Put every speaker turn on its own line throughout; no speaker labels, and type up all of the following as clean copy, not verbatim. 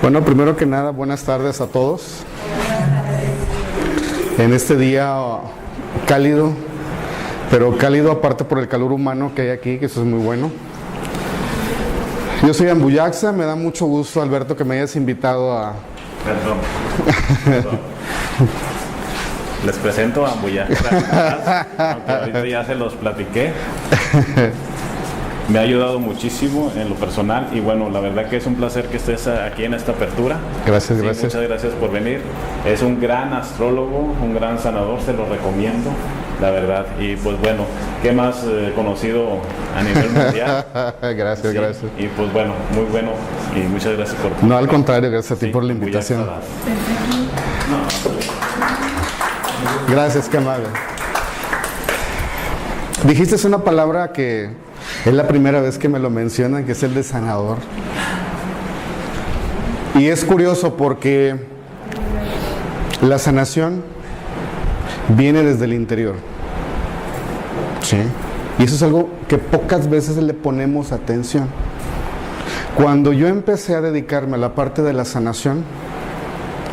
Bueno, primero que nada, buenas tardes a todos. En este día cálido, pero cálido aparte por el calor humano que hay aquí, que eso es muy bueno. Yo soy Ambuyaxa, me da mucho gusto, Alberto, que me hayas invitado a...
Perdón. Les presento a Ambuyaxa, aunque ahorita ya se los platiqué. Me ha ayudado muchísimo en lo personal y bueno, la verdad que es un placer que estés aquí en esta apertura.
Gracias,
sí,
gracias.
Muchas gracias por venir. Es un gran astrólogo, un gran sanador, se lo recomiendo, la verdad. Y pues bueno, ¿qué más conocido a nivel mundial?
Gracias, sí, gracias.
Y pues bueno, muy bueno y muchas gracias por...
No, al contrario, gracias a ti por la invitación. Gracias, qué amable. Dijiste una palabra que es la primera vez que me lo mencionan, que es el de sanador. Y es curioso porque la sanación viene desde el interior. ¿Sí? Y eso es algo que pocas veces le ponemos atención. Cuando yo empecé a dedicarme a la parte de la sanación,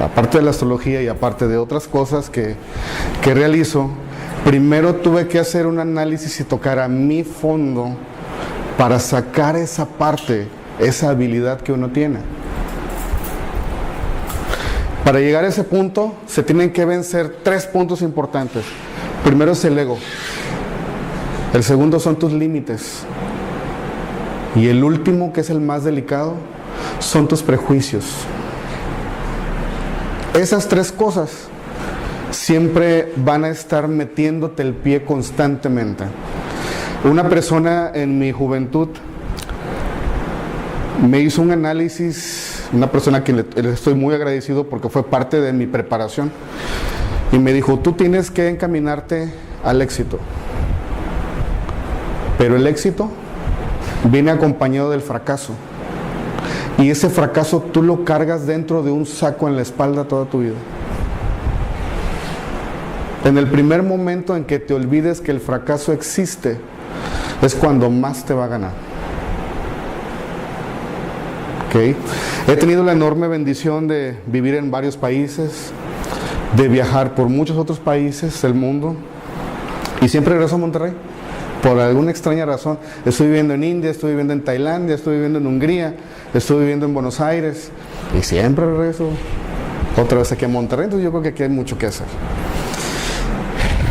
aparte de la astrología y aparte de otras cosas que realizo, primero tuve que hacer un análisis y tocar a mi fondo para sacar esa parte, esa habilidad que uno tiene. Para llegar a ese punto se tienen que vencer 3 puntos importantes. Primero es el ego. El segundo son tus límites. Y el último, que es el más delicado, son tus prejuicios. Esas 3 cosas siempre van a estar metiéndote el pie constantemente. Una persona en mi juventud me hizo un análisis, una persona a quien le estoy muy agradecido porque fue parte de mi preparación, y me dijo: tú tienes que encaminarte al éxito, pero el éxito viene acompañado del fracaso, y ese fracaso tú lo cargas dentro de un saco en la espalda toda tu vida. En el primer momento en que te olvides que el fracaso existe, es cuando más te va a ganar. ¿Okay? He tenido la enorme bendición de vivir en varios países, de viajar por muchos otros países del mundo, y siempre regreso a Monterrey. Por alguna extraña razón, estoy viviendo en India, estoy viviendo en Tailandia, estoy viviendo en Hungría, estoy viviendo en Buenos Aires, y siempre regreso otra vez aquí a Monterrey. Entonces yo creo que aquí hay mucho que hacer.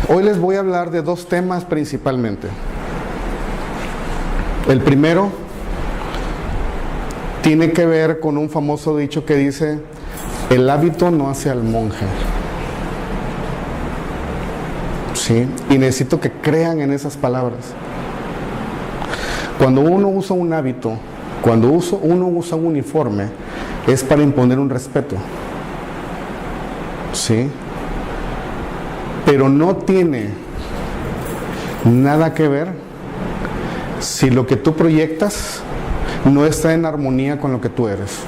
Hoy les voy a hablar de 2 temas principalmente. El primero tiene que ver con un famoso dicho que dice: el hábito no hace al monje. ¿Sí? Y necesito que crean en esas palabras. Cuando uno usa un hábito, cuando uno usa un uniforme, es para imponer un respeto. ¿Sí? Pero no tiene nada que ver si lo que tú proyectas no está en armonía con lo que tú eres.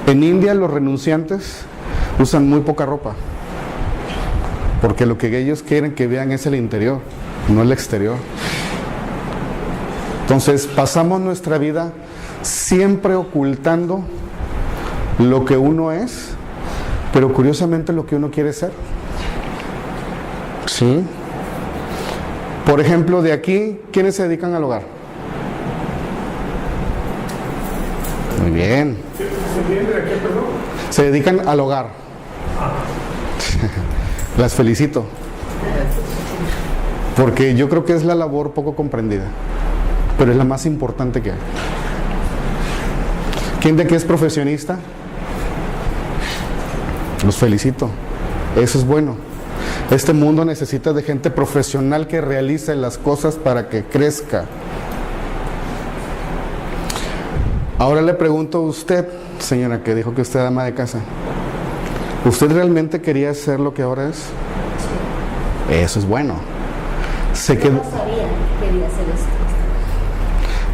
En India los renunciantes usan muy poca ropa, porque lo que ellos quieren que vean es el interior, no el exterior. Entonces pasamos nuestra vida siempre ocultando lo que uno es, pero curiosamente lo que uno quiere ser. ¿Sí? Por ejemplo, de aquí, ¿quiénes se dedican al hogar? Muy bien. Se dedican al hogar. Las felicito. Porque yo creo que es la labor poco comprendida, pero es la más importante que hay. ¿Quién de aquí es profesionista? Los felicito. Eso es bueno. Este mundo necesita de gente profesional que realice las cosas para que crezca. Ahora le pregunto a usted, señora, que dijo que usted es ama de casa, ¿usted realmente quería ser lo que ahora es? Eso es bueno.
Yo no sabía que quería hacer esto.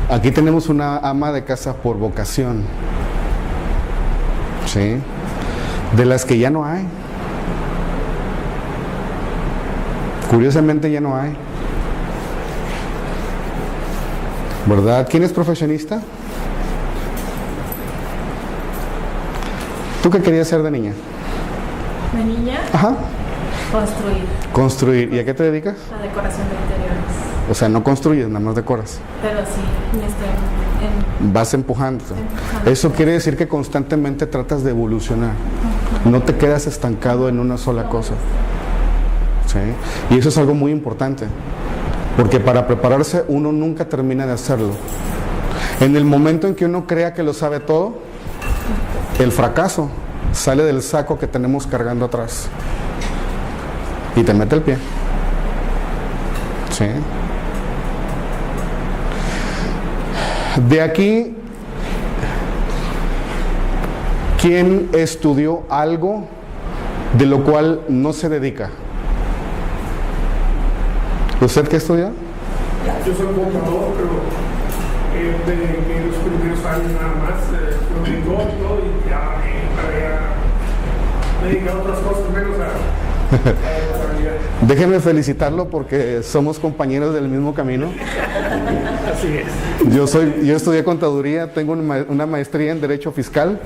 Aquí tenemos una ama de casa por vocación, ¿sí? De las que ya no hay. Curiosamente ya no hay. ¿Verdad? ¿Quién es profesionista? ¿Tú qué querías ser de niña?
De niña,
Ajá.
construir
Construir. ¿Y a qué te dedicas?
la decoración de interiores.
O sea, no construyes, nada más decoras.
Pero sí, en
Vas empujándote.
Empujando.
Eso quiere decir que constantemente tratas de evolucionar. No te quedas estancado en una sola cosa. ¿Sí? Y eso es algo muy importante. Porque para prepararse uno nunca termina de hacerlo. En el momento en que uno crea que lo sabe todo, el fracaso sale del saco que tenemos cargando atrás. Y te mete el pie. ¿Sí? De aquí, ¿quién estudió algo de lo cual no se dedica? ¿Usted qué estudió?
Yo soy contador, pero de los primeros años nada más, lo dedicó y todo, y ya me dediqué a otras cosas menos a la realidad.
Déjenme felicitarlo porque somos compañeros del mismo camino.
Así es.
Yo estudié contaduría, tengo una maestría en Derecho Fiscal,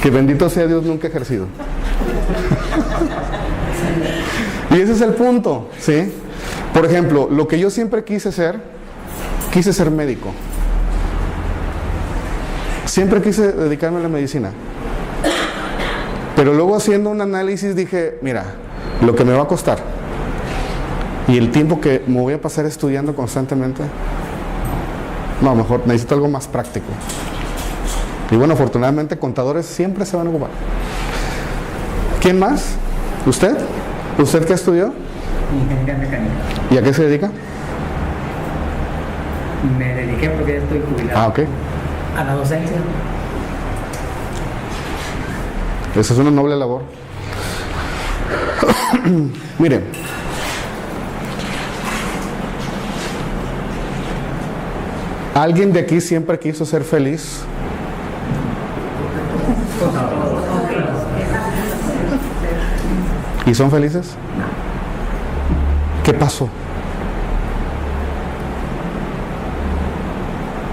que bendito sea Dios nunca he ejercido. Y ese es el punto, ¿sí? Por ejemplo, lo que yo siempre quise ser médico. Siempre quise dedicarme a la medicina. Pero luego haciendo un análisis dije, mira, lo que me va a costar y el tiempo que me voy a pasar estudiando constantemente, no, mejor necesito algo más práctico. Y bueno, afortunadamente contadores siempre se van a ocupar. ¿Quién más? ¿Usted? ¿Usted qué estudió?
Ingeniería mecánica.
¿Y a qué se dedica?
Me dediqué porque ya estoy jubilado.
Ah, ok.
A la docencia.
Esa es una noble labor. Mire, ¿alguien de aquí siempre quiso ser feliz? ¿Y son felices? ¿Qué pasó?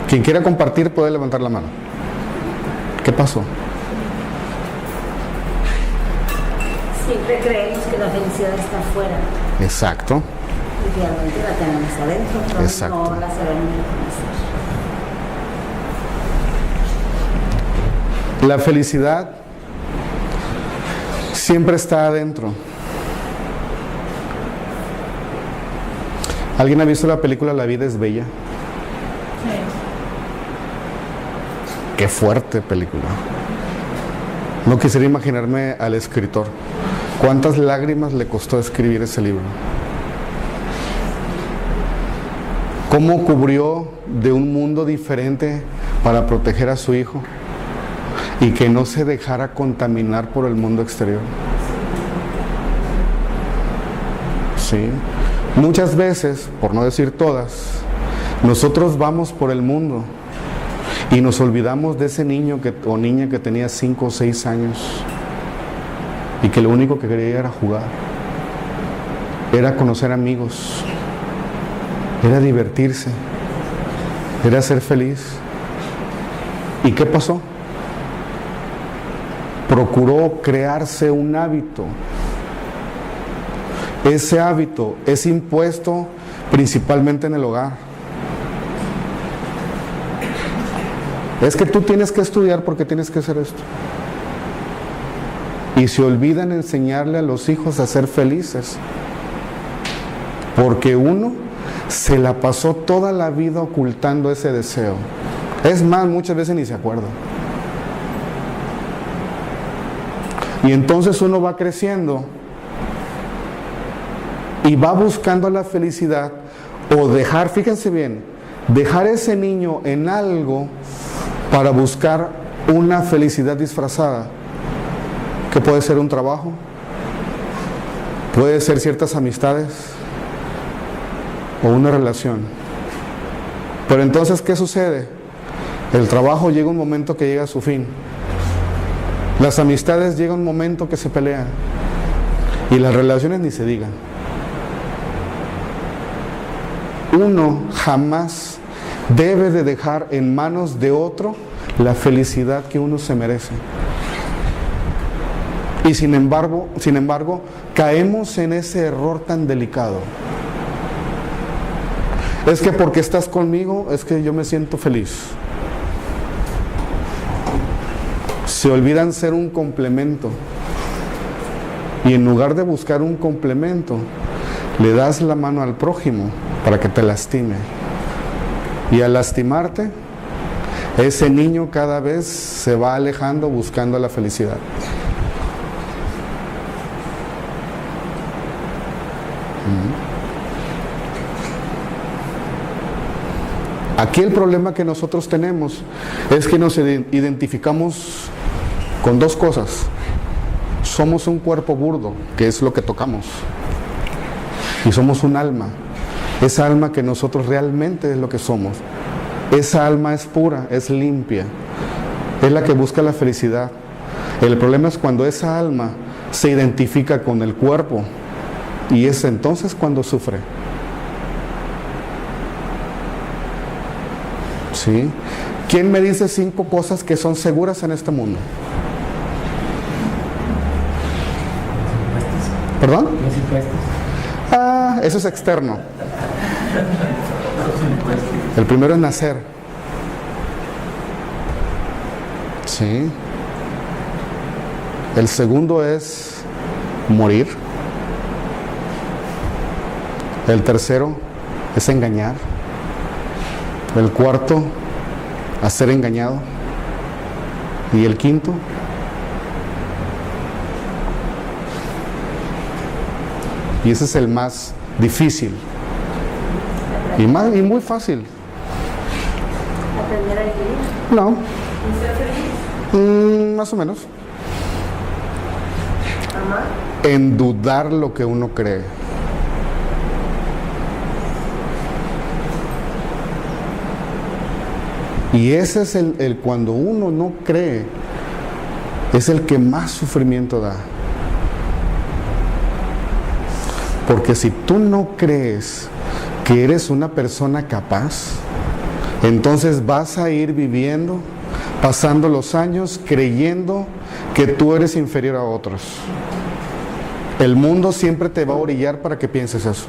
Quien quiera compartir puede levantar la mano. ¿Qué pasó?
Siempre creemos que la felicidad está afuera
Exacto.
y realmente la tenemos adentro, pero
Exacto.
no la sabemos reconocer.
La felicidad siempre está adentro. ¿Alguien ha visto la película La vida es bella? Qué fuerte película. No quisiera imaginarme al escritor. ¿Cuántas lágrimas le costó escribir ese libro? ¿Cómo cubrió de un mundo diferente para proteger a su hijo y que no se dejara contaminar por el mundo exterior? Sí. Muchas veces, por no decir todas, nosotros vamos por el mundo y nos olvidamos de ese niño o niña que tenía 5 o 6 años y que lo único que quería era jugar, era conocer amigos, era divertirse, era ser feliz. ¿Y qué pasó? Procuró crearse un hábito. Ese hábito es impuesto principalmente en el hogar. Es que tú tienes que estudiar porque tienes que hacer esto. Y se olvidan enseñarle a los hijos a ser felices. Porque uno se la pasó toda la vida ocultando ese deseo. Es más, muchas veces ni se acuerda. Y entonces uno va creciendo y va buscando la felicidad o dejar, fíjense bien, dejar ese niño en algo para buscar una felicidad disfrazada, que puede ser un trabajo, puede ser ciertas amistades o una relación. Pero entonces, ¿qué sucede? El trabajo llega un momento que llega a su fin. Las amistades llega un momento que se pelean. Y las relaciones ni se digan. Uno jamás debe de dejar en manos de otro la felicidad que uno se merece. Y sin embargo, caemos en ese error tan delicado. Es que porque estás conmigo, es que yo me siento feliz. Se olvidan ser un complemento. Y en lugar de buscar un complemento, le das la mano al prójimo para que te lastime. Y al lastimarte, ese niño cada vez se va alejando buscando la felicidad. Aquí el problema que nosotros tenemos es que nos identificamos con dos cosas. Somos un cuerpo burdo, que es lo que tocamos, y somos un alma. Esa alma que nosotros realmente es lo que somos. Esa alma es pura, es limpia, es la que busca la felicidad. El problema es cuando esa alma se identifica con el cuerpo, y es entonces cuando sufre. ¿Sí? ¿Quién me dice 5 cosas que son seguras en este mundo? ¿Perdón?
Los impuestos.
Eso es externo. El primero es nacer. ¿Sí? El segundo es morir. El tercero es engañar. El cuarto, a ser engañado. Y el quinto, y ese es el más difícil y muy fácil.
Aprender a vivir.
No,
¿Y ser feliz?
más o menos.
Amar.
En dudar lo que uno cree. Y ese es el cuando uno no cree, es el que más sufrimiento da. Porque si tú no crees que eres una persona capaz, entonces vas a ir viviendo, pasando los años, creyendo que tú eres inferior a otros. El mundo siempre te va a orillar para que pienses eso.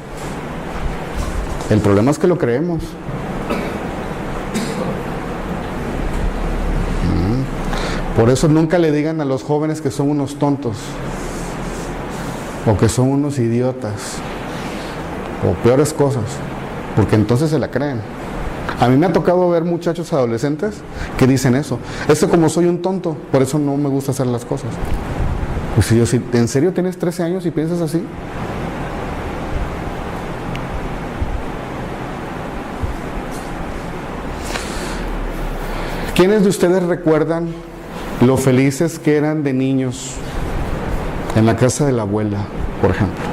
El problema es que lo creemos. Por eso nunca le digan a los jóvenes que son unos tontos, o que son unos idiotas, o peores cosas, porque entonces se la creen. A mí me ha tocado ver muchachos adolescentes que dicen eso. Es que como soy un tonto, por eso no me gusta hacer las cosas. Pues si yo, ¿en serio tienes 13 años y piensas así? ¿Quiénes de ustedes recuerdan lo felices que eran de niños en la casa de la abuela, por ejemplo?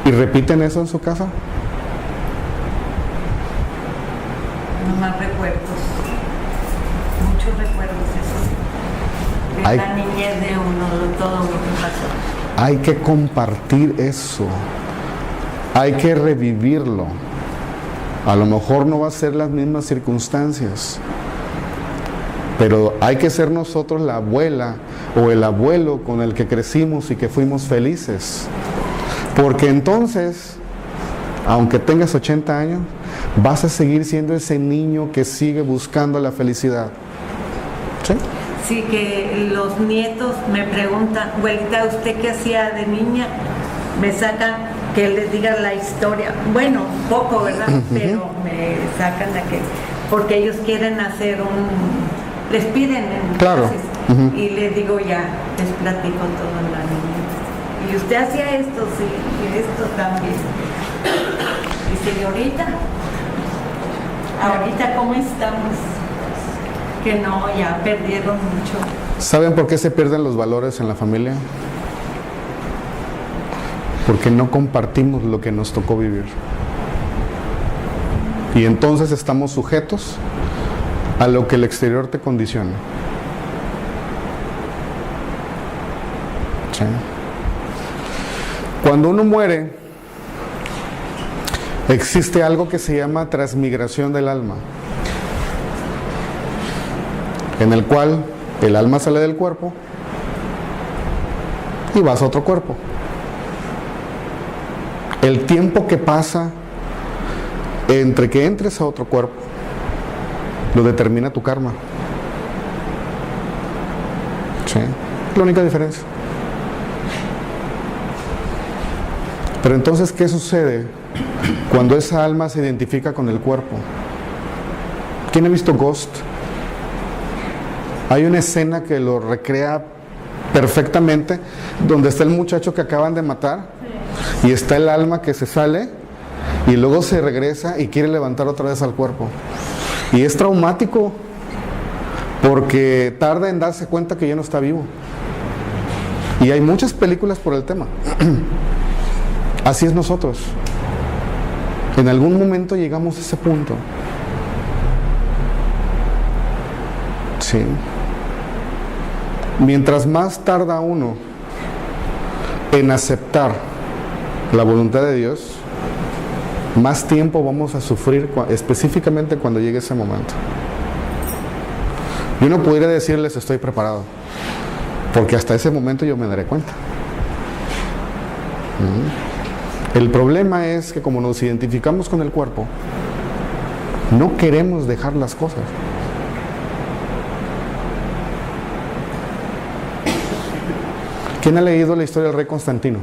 ¿Y repiten eso en su casa?
Más recuerdos, muchos recuerdos esos de
Ay.
la niñez de uno, de todo lo que pasó.
Hay que compartir eso. Hay que revivirlo. A lo mejor no va a ser las mismas circunstancias, pero hay que ser nosotros la abuela o el abuelo con el que crecimos y que fuimos felices. Porque entonces, aunque tengas 80 años, vas a seguir siendo ese niño que sigue buscando la felicidad. ¿Sí?
Sí, que los nietos me preguntan, abuelita, ¿usted qué hacía de niña? Me sacan que les diga la historia. Bueno, poco, ¿verdad? Pero me sacan a que, porque ellos quieren hacer les piden en
Claro.
clases, y les digo ya, les platico todo en la niñez. Y usted hacía esto, sí, y esto también. Y señorita, ahorita ¿cómo estamos? Que no, ya perdieron mucho.
¿Saben por qué se pierden los valores en la familia? Porque no compartimos lo que nos tocó vivir. Y entonces estamos sujetos a lo que el exterior te condiciona. ¿Sí? Cuando uno muere, existe algo que se llama transmigración del alma, en el cual el alma sale del cuerpo y vas a otro cuerpo. El tiempo que pasa entre que entres a otro cuerpo lo determina tu karma. ¿Sí? La única diferencia. Pero entonces, ¿qué sucede cuando esa alma se identifica con el cuerpo? ¿Quién ha visto Ghost? Hay una escena que lo recrea perfectamente, donde está el muchacho que acaban de matar y está el alma que se sale y luego se regresa y quiere levantar otra vez al cuerpo. Y es traumático porque tarda en darse cuenta que ya no está vivo. Y hay muchas películas por el tema. Así es nosotros. En algún momento llegamos a ese punto. Sí. Mientras más tarda uno en aceptar la voluntad de Dios, más tiempo vamos a sufrir, específicamente cuando llegue ese momento. Yo no pudiera decirles estoy preparado, porque hasta ese momento yo me daré cuenta. El problema es que como nos identificamos con el cuerpo, no queremos dejar las cosas. ¿Quién ha leído la historia del rey Constantino?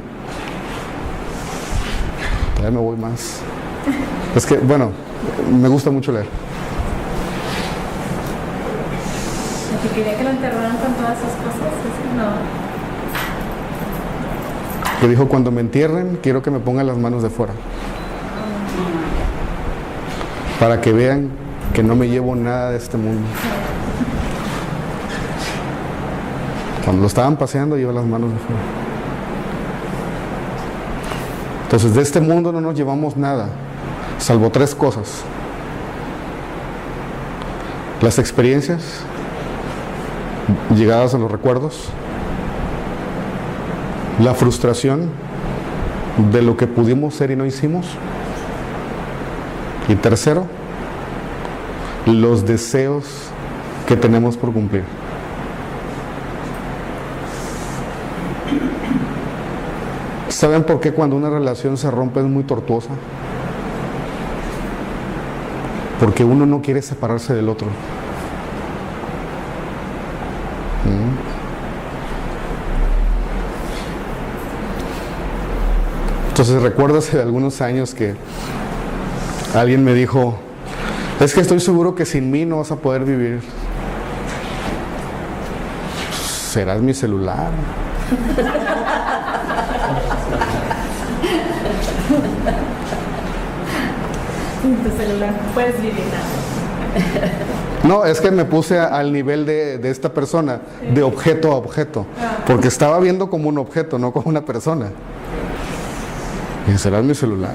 Ya me voy más. Es que, bueno, me gusta mucho leer.
Que quería que lo enterraran con todas sus cosas, eso no.
Que dijo, cuando me entierren, quiero que me pongan las manos de fuera. Para que vean que no me llevo nada de este mundo. Cuando lo estaban paseando, lleva las manos de fuera. Entonces, de este mundo no nos llevamos nada, salvo 3 cosas: las experiencias llegadas a los recuerdos, la frustración de lo que pudimos ser y no hicimos, y tercero, los deseos que tenemos por cumplir. ¿Saben por qué cuando una relación se rompe es muy tortuosa? Porque uno no quiere separarse del otro. Entonces recuerdo hace algunos años que alguien me dijo, es que estoy seguro que sin mí no vas a poder vivir. ¿Serás mi celular?
Tu celular, puedes vivir nada.
No, es que me puse al nivel de esta persona, de objeto a objeto, porque estaba viendo como un objeto, no como una persona. Y será mi celular.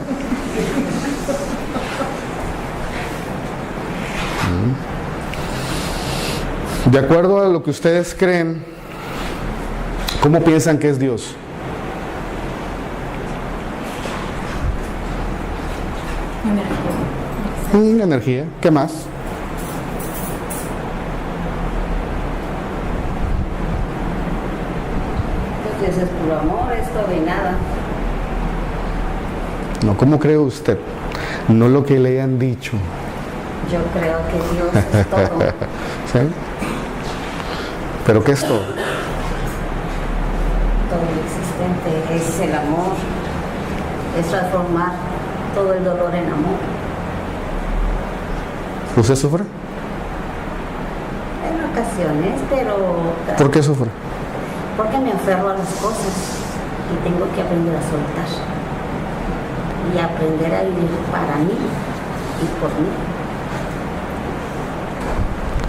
De acuerdo a lo que ustedes creen, ¿cómo piensan que es Dios? Energía. ¿Qué más?
Pues Dios es puro amor, es todo y nada.
No, ¿cómo cree usted? No lo que le hayan dicho.
Yo creo que Dios es todo.
¿Sí? ¿Pero qué es todo?
Todo lo existente es el amor, es transformar todo el dolor en amor.
¿Usted sufre?
En ocasiones, pero...
¿Por qué sufre?
Porque me aferro a las cosas y tengo que aprender a soltar. Y aprender a vivir para mí y por mí.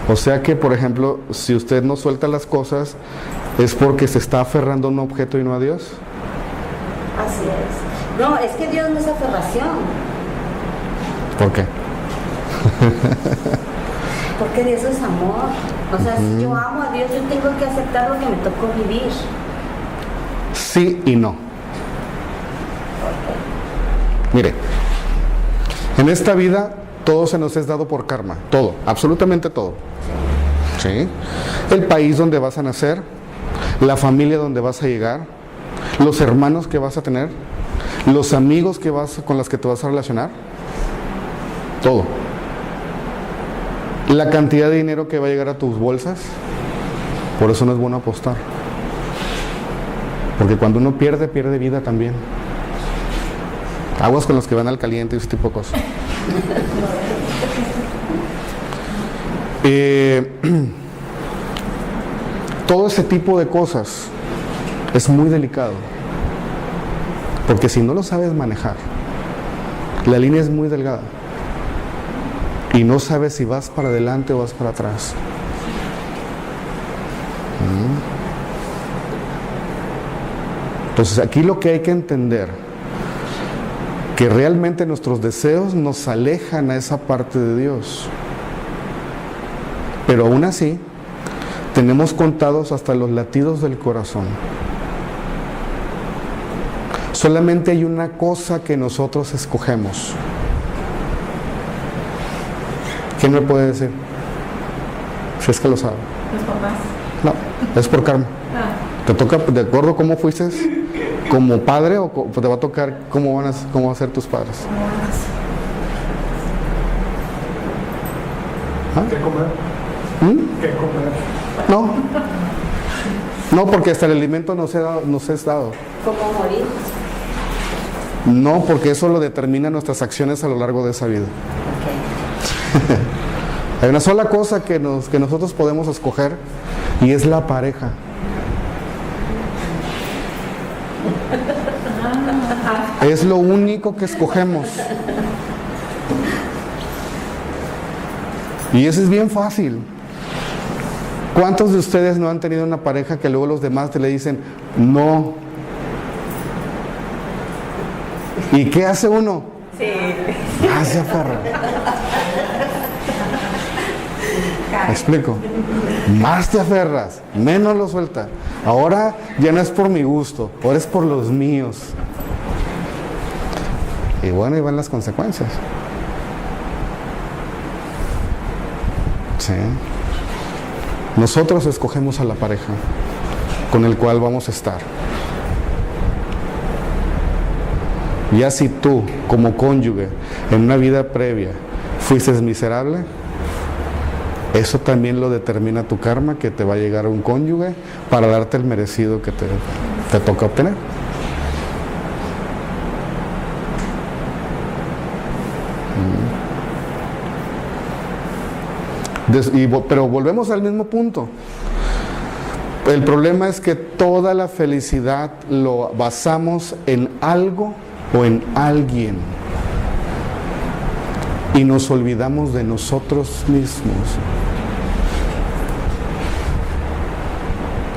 O sea que, por ejemplo, si usted no suelta las cosas, ¿es porque se está aferrando a un objeto y no a Dios?
Así es. No, es que Dios no es aferración.
¿Por qué?
Porque Dios es amor. O sea, si yo amo a Dios, yo tengo que aceptar lo que me tocó vivir.
Sí y no. Mire, en esta vida todo se nos es dado por karma, todo, absolutamente todo. ¿Sí? El país donde vas a nacer, la familia donde vas a llegar, los hermanos que vas a tener, los amigos con los que te vas a relacionar, todo. La cantidad de dinero que va a llegar a tus bolsas, por eso no es bueno apostar. Porque cuando uno pierde, pierde vida también. Aguas con los que van al caliente y ese tipo de cosas. Todo ese tipo de cosas es muy delicado. Porque si no lo sabes manejar, la línea es muy delgada. Y no sabes si vas para adelante o vas para atrás. Entonces aquí lo que hay que entender, que realmente nuestros deseos nos alejan a esa parte de Dios. Pero aún así, tenemos contados hasta los latidos del corazón. Solamente hay una cosa que nosotros escogemos. ¿Quién me puede decir? Si es que lo sabe.
Los papás.
No, es por karma. Te toca, de acuerdo a cómo fuiste como padre, o te va a tocar cómo van a ser tus padres. ¿Ah?
¿Qué comer? ¿Qué comer?
No, porque hasta el alimento nos es dado.
¿Cómo morir?
No, porque eso lo determina nuestras acciones a lo largo de esa vida.
Okay.
Hay una sola cosa que nosotros podemos escoger, y es la pareja. Es lo único que escogemos. Y eso es bien fácil. ¿Cuántos de ustedes no han tenido una pareja que luego los demás te le dicen no? ¿Y qué hace uno?
Sí.
Se aferra. ¿Me explico? Más te aferras, menos lo suelta. Ahora ya no es por mi gusto, ahora es por los míos. Y bueno, ahí van las consecuencias. Sí. Nosotros escogemos a la pareja con el cual vamos a estar. Ya si tú, como cónyuge, en una vida previa, fuiste miserable, eso también lo determina tu karma, que te va a llegar un cónyuge para darte el merecido que te toca obtener. Pero volvemos al mismo punto. El problema es que toda la felicidad lo basamos en algo o en alguien, y nos olvidamos de nosotros mismos.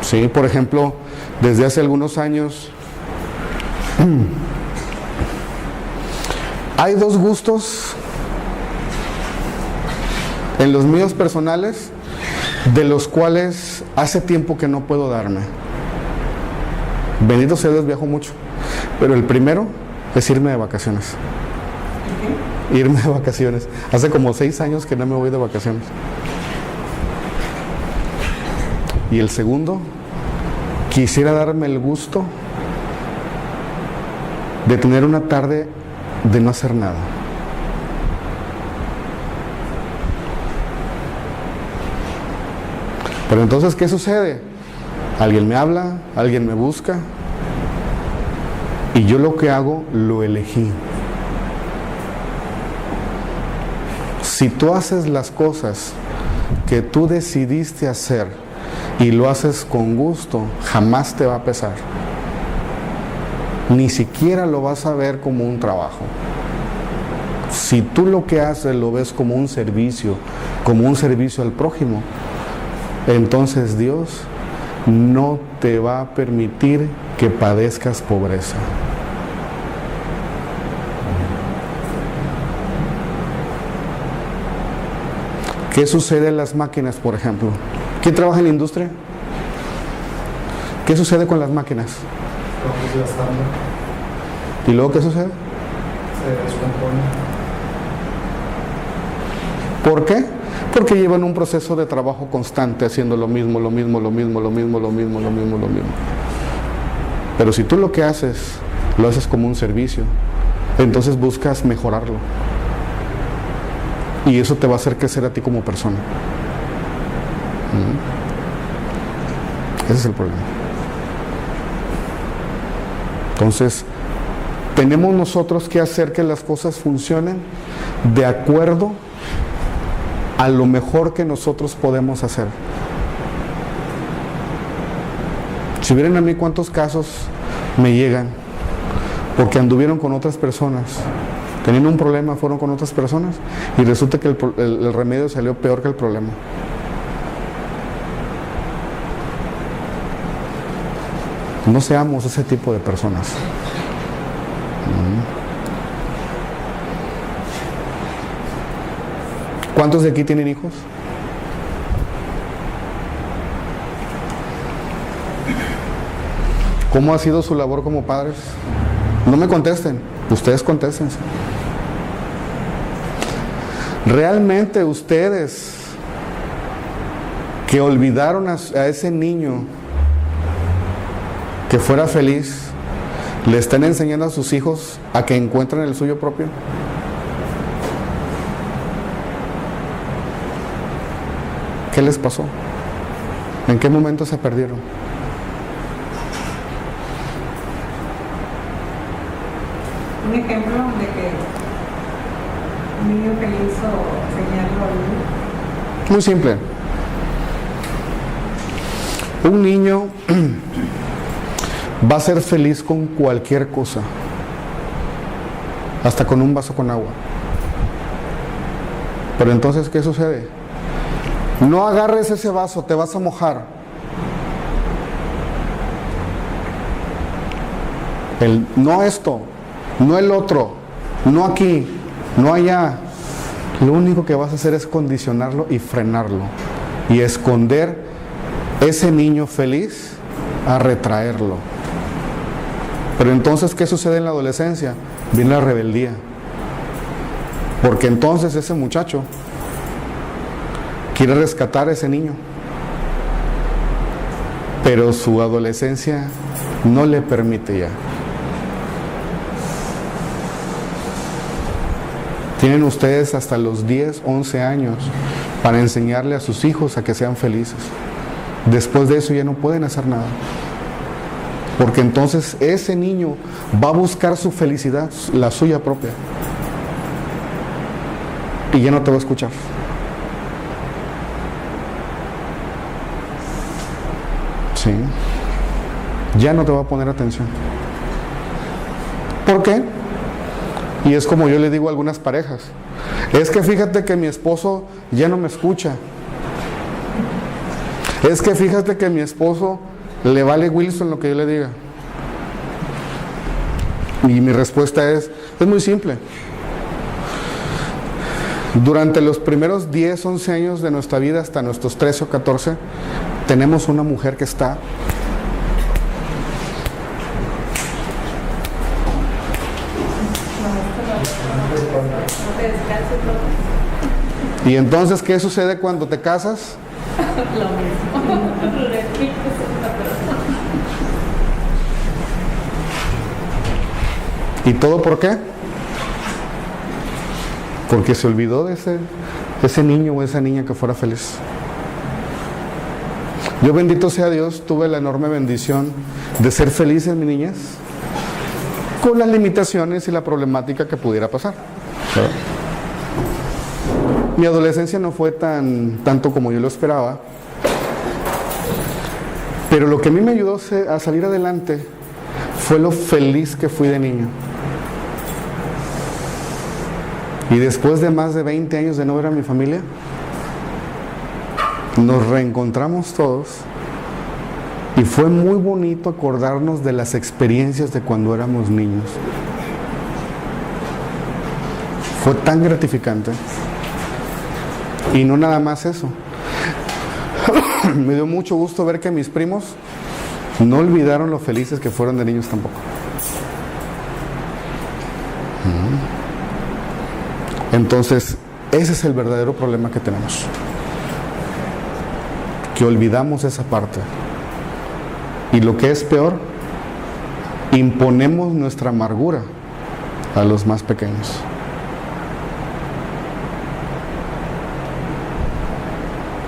Sí, por ejemplo, desde hace algunos años hay dos gustos en los míos personales, de los cuales hace tiempo que no puedo darme. Bendito sea Dios, viajo mucho, pero el primero es irme de vacaciones. Irme de vacaciones. Hace como 6 años que no me voy de vacaciones. Y el segundo, quisiera darme el gusto de tener una tarde de no hacer nada. Pero entonces, ¿qué sucede? Alguien me habla, alguien me busca, y yo lo que hago, lo elegí. Si tú haces las cosas que tú decidiste hacer y lo haces con gusto, jamás te va a pesar. Ni siquiera lo vas a ver como un trabajo. Si tú lo que haces lo ves como un servicio al prójimo, entonces Dios no te va a permitir que padezcas pobreza. ¿Qué sucede en las máquinas, por ejemplo? ¿Quién trabaja en la industria? ¿Qué sucede con las máquinas? ¿Y luego qué sucede?
se descompone.
¿Por qué? Porque llevan un proceso de trabajo constante haciendo lo mismo. Pero si tú lo que haces, lo haces como un servicio, entonces buscas mejorarlo. Y eso te va a hacer crecer a ti como persona. Ese es el problema. Entonces, tenemos nosotros que hacer que las cosas funcionen de acuerdo a lo mejor que nosotros podemos hacer. Si vieran a mí cuántos casos me llegan porque anduvieron con otras personas, tenían un problema, fueron con otras personas y resulta que el remedio salió peor que el problema. No seamos ese tipo de personas. ¿Cuántos de aquí tienen hijos? ¿Cómo ha sido su labor como padres? No me contesten, ustedes contéstense. ¿Realmente ustedes que olvidaron a ese niño que fuera feliz, le están enseñando a sus hijos a que encuentren el suyo propio? ¿Qué les pasó? ¿En qué momento se perdieron?
Un ejemplo de que un niño que le hizo enseñarlo a vivir.
Muy simple. Un niño va a ser feliz con cualquier cosa, hasta con un vaso con agua. Pero entonces, ¿qué sucede? No agarres ese vaso, te vas a mojar. No esto, no el otro, no aquí, no allá. Lo único que vas a hacer es condicionarlo y frenarlo y esconder ese niño feliz a retraerlo. Pero entonces, ¿qué sucede en la adolescencia? Viene la rebeldía. Porque entonces ese muchacho quiere rescatar a ese niño, pero su adolescencia no le permite ya. Tienen ustedes hasta los 10, 11 años para enseñarle a sus hijos a que sean felices. Después de eso ya no pueden hacer nada. Porque entonces ese niño va a buscar su felicidad, la suya propia. Y ya no te va a escuchar. Sí. Ya no te va a poner atención. ¿Por qué? Y es como yo le digo a algunas parejas. Es que fíjate que mi esposo ya no me escucha. Es que fíjate que mi esposo le vale Wilson lo que yo le diga. Y mi respuesta es muy simple. Durante los primeros 10, 11 años de nuestra vida, hasta nuestros 13 o 14, tenemos una mujer que está y entonces, ¿qué sucede cuando te casas?
Lo mismo.
¿Y todo por qué? Porque se olvidó de ese niño o esa niña que fuera feliz. Yo, bendito sea Dios, tuve la enorme bendición de ser feliz en mi niñez, con las limitaciones y la problemática que pudiera pasar. Mi adolescencia no fue tanto como yo lo esperaba, pero lo que a mí me ayudó a salir adelante fue lo feliz que fui de niño. Y después de más de 20 años de no ver a mi familia, nos reencontramos todos y fue muy bonito acordarnos de las experiencias de cuando éramos niños. Fue tan gratificante. Y no nada más eso. Me dio mucho gusto ver que mis primos no olvidaron lo felices que fueron de niños tampoco. Entonces, ese es el verdadero problema que tenemos. Que olvidamos esa parte. Y lo que es peor, imponemos nuestra amargura a los más pequeños.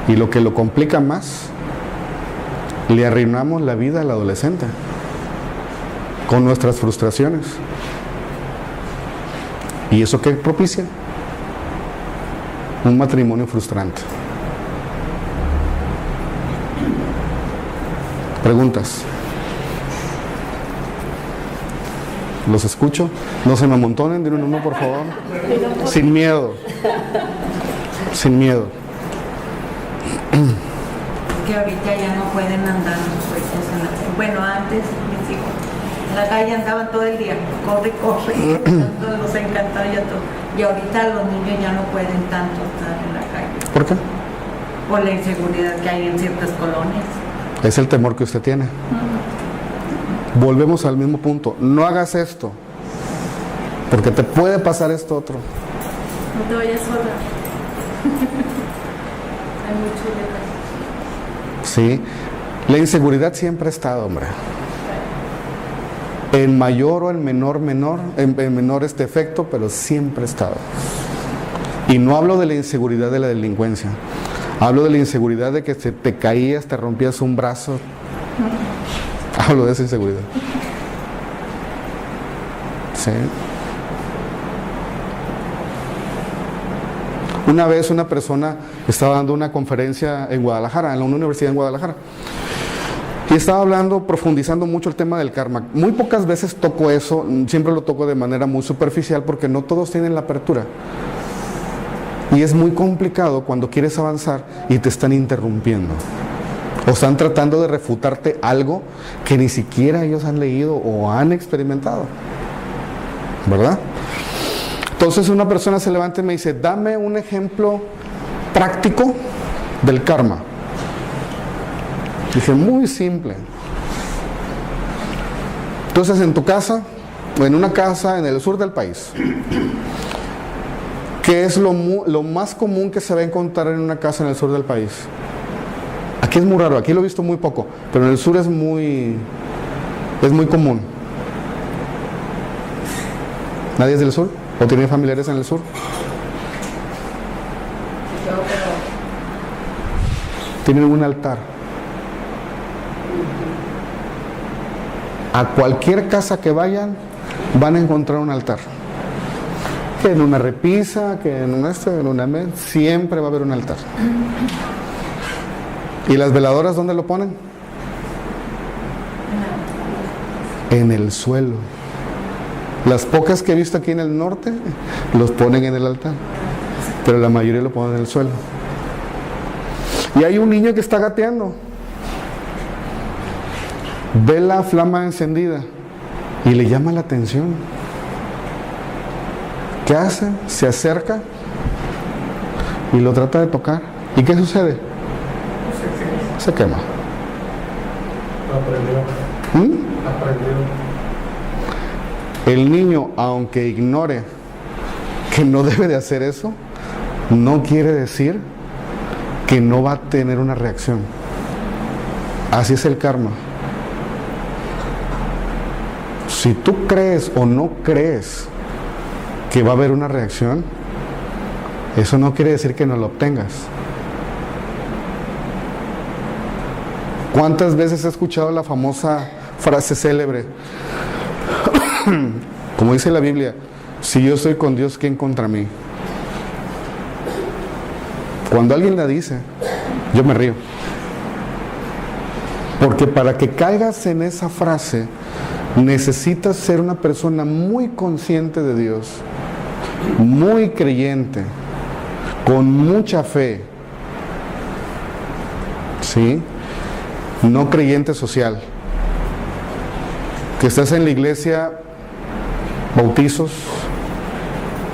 Y lo que lo complica más, le arruinamos la vida al adolescente con nuestras frustraciones. ¿Y eso qué propicia? Un matrimonio frustrante. Preguntas. Los escucho. No se me amontonen de uno en uno, por favor. Sin miedo. Sin miedo.
Que ahorita ya no pueden andar pues, bueno, antes mis hijos en la calle andaban todo el día, corre, todos los encantados y todo. Y ahorita los niños ya no pueden tanto estar en la calle.
¿Por qué?
Por la inseguridad que hay en ciertas colonias.
Es el temor que usted tiene. Volvemos al mismo punto. No hagas esto, porque te puede pasar esto otro.
No te vayas sola. Hay mucho de casa.
Sí, la inseguridad siempre ha estado, hombre. En mayor o en menor efecto, pero siempre ha estado. Y no hablo de la inseguridad de la delincuencia. Hablo de la inseguridad de que se te caías, te rompías un brazo. Hablo de esa inseguridad. Sí. Una vez una persona estaba dando una conferencia en Guadalajara, en una universidad en Guadalajara, y estaba hablando, profundizando mucho el tema del karma. Muy pocas veces toco eso, siempre lo toco de manera muy superficial porque no todos tienen la apertura. Y es muy complicado cuando quieres avanzar y te están interrumpiendo. O están tratando de refutarte algo que ni siquiera ellos han leído o han experimentado. ¿Verdad? Entonces una persona se levanta y me dice, dame un ejemplo práctico del karma. Dije, muy simple. Entonces en tu casa, o en una casa en el sur del país, ¿qué es lo más común que se va a encontrar en una casa en el sur del país? Aquí es muy raro, aquí lo he visto muy poco, pero en el sur es muy común. ¿Nadie es del sur? ¿O tiene familiares en el sur? Tienen un altar. A cualquier casa que vayan, van a encontrar un altar. Que en una repisa, que en una mesa, siempre va a haber un altar. ¿Y las veladoras dónde lo ponen? En el suelo. Las pocas que he visto aquí en el norte, los ponen en el altar. Pero la mayoría lo ponen en el suelo. Y hay un niño que está gateando. Ve la flama encendida y le llama la atención. ¿Qué hace? Se acerca y lo trata de tocar. ¿Y qué sucede? Se quema.
Aprendió.
El niño, aunque ignore que no debe de hacer eso, no quiere decir que no va a tener una reacción. Así es el karma. Si tú crees o no crees que va a haber una reacción, eso no quiere decir que no lo obtengas. ¿Cuántas veces he escuchado la famosa frase célebre? Como dice la Biblia, si yo estoy con Dios, ¿quién contra mí? Cuando alguien la dice, yo me río. Porque para que caigas en esa frase, necesitas ser una persona muy consciente de Dios, muy creyente, con mucha fe, ¿sí? No creyente social. Que estás en la iglesia, bautizos,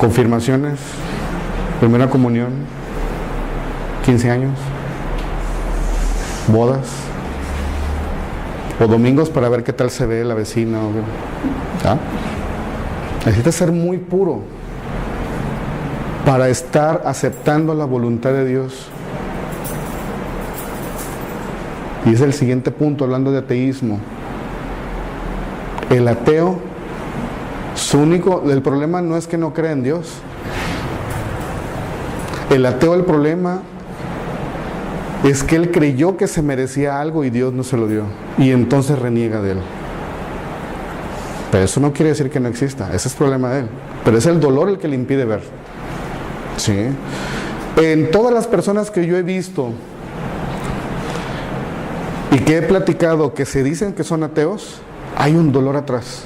confirmaciones, primera comunión, 15 años, bodas, o domingos para ver qué tal se ve la vecina. ¿Ah? Necesitas ser muy puro para estar aceptando la voluntad de Dios. Y es el siguiente punto, hablando de ateísmo. El ateo, el problema no es que no cree en Dios. El ateo, el problema es que él creyó que se merecía algo y Dios no se lo dio. Y entonces reniega de él. Pero eso no quiere decir que no exista. Ese es el problema de él. Pero es el dolor el que le impide ver. ¿Sí? En todas las personas que yo he visto y que he platicado que se dicen que son ateos, hay un dolor atrás.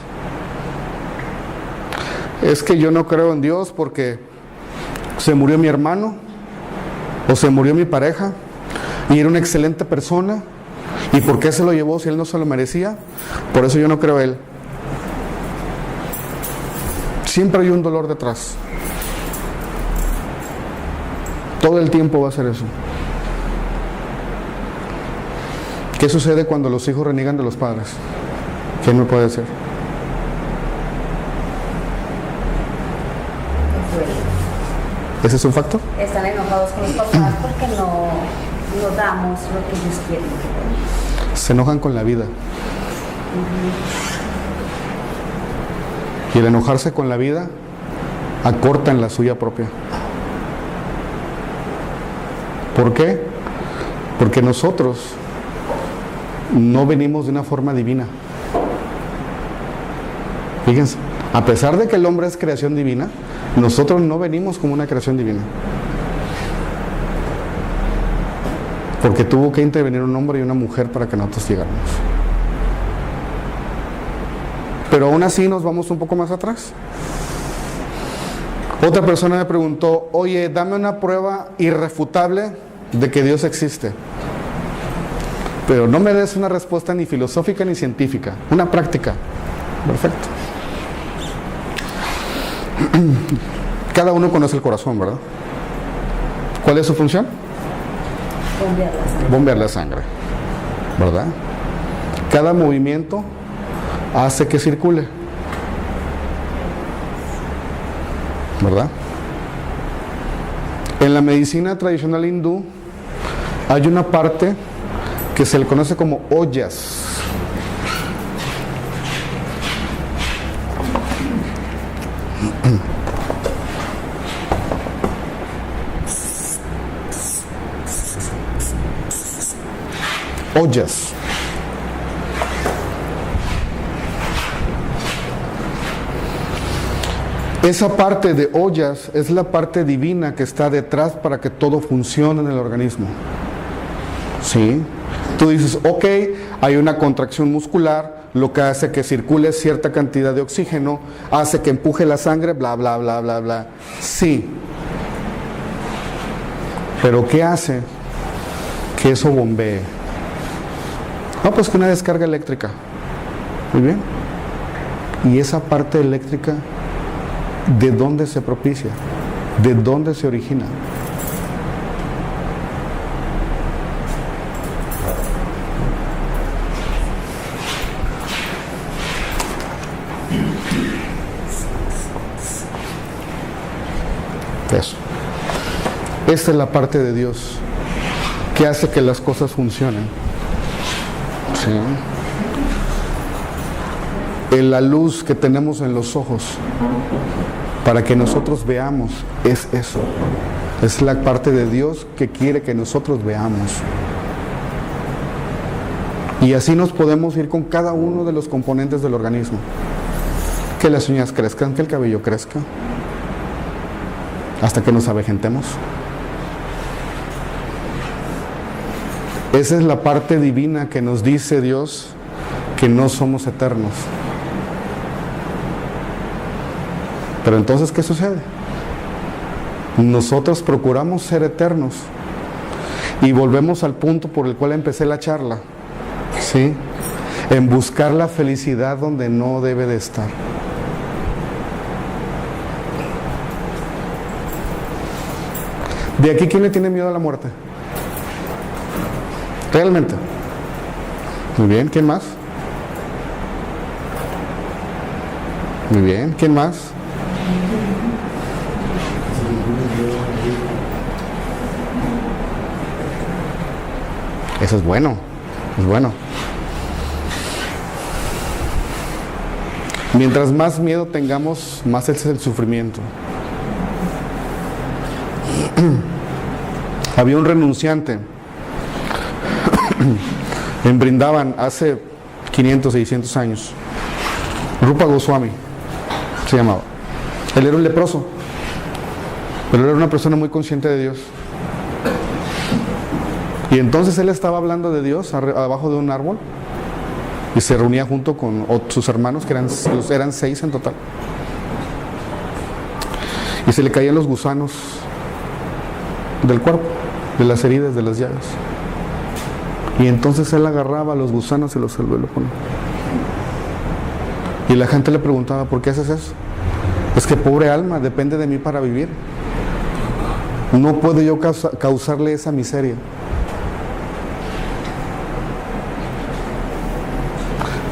Es que yo no creo en Dios porque se murió mi hermano o se murió mi pareja y era una excelente persona, y ¿por qué se lo llevó si él no se lo merecía? Por eso yo no creo en él. Siempre hay un dolor detrás. Todo el tiempo va a ser eso. ¿Qué sucede cuando los hijos reniegan de los padres? ¿Quién me puede decir? ¿Ese es un factor?
Están enojados con los papás porque no damos lo que ellos quieren que demos.
Se enojan con la vida. Y el enojarse con la vida acortan la suya propia. ¿Por qué? Porque nosotros no venimos de una forma divina. Fíjense, a pesar de que el hombre es creación divina, nosotros no venimos como una creación divina. Porque tuvo que intervenir un hombre y una mujer para que nosotros llegáramos. Pero aún así nos vamos un poco más atrás. Otra persona me preguntó: oye, dame una prueba irrefutable de que Dios existe. Pero no me des una respuesta ni filosófica ni científica, una práctica. Perfecto. Cada uno conoce el corazón, ¿verdad? ¿Cuál es su función?
Bombear la sangre.
Bombear la sangre, ¿verdad? Cada movimiento hace que circule, ¿verdad? En la medicina tradicional hindú hay una parte que se le conoce como ollas. Ollas. Esa parte de ollas es la parte divina que está detrás para que todo funcione en el organismo. ¿Sí? Tú dices, ok, hay una contracción muscular, lo que hace que circule cierta cantidad de oxígeno, hace que empuje la sangre, bla, bla, bla, bla, bla. Sí. Pero ¿qué hace que eso bombee? No, pues que una descarga eléctrica. Muy bien. Y esa parte eléctrica, ¿de dónde se propicia? ¿De dónde se origina? Eso. Esta es la parte de Dios que hace que las cosas funcionen. ¿Sí? En la luz que tenemos en los ojos para que nosotros veamos es eso. Es la parte de Dios que quiere que nosotros veamos. Y así nos podemos ir con cada uno de los componentes del organismo. Que las uñas crezcan, que el cabello crezca, hasta que nos avejentemos. Esa es la parte divina que nos dice Dios que no somos eternos. Pero entonces, ¿qué sucede? Nosotros procuramos ser eternos y volvemos al punto por el cual empecé la charla, ¿sí? En buscar la felicidad donde no debe de estar. ¿De aquí quién le tiene miedo a la muerte? Realmente. Muy bien, ¿quién más? Muy bien. ¿Quién más? Eso es bueno. Es bueno. Mientras más miedo tengamos, más es el sufrimiento. Había un renunciante en Brindavan hace 500, 600 años. Rupa Goswami se llamaba. Él era un leproso, pero era una persona muy consciente de Dios. Y entonces él estaba hablando de Dios abajo de un árbol y se reunía junto con sus hermanos, que eran 6 en total. Y se le caían los gusanos del cuerpo, de las heridas, de las llagas. Y entonces él agarraba los gusanos y los ponía. Y la gente le preguntaba, ¿por qué haces eso? Es que pobre alma, depende de mí para vivir. No puedo yo causarle esa miseria.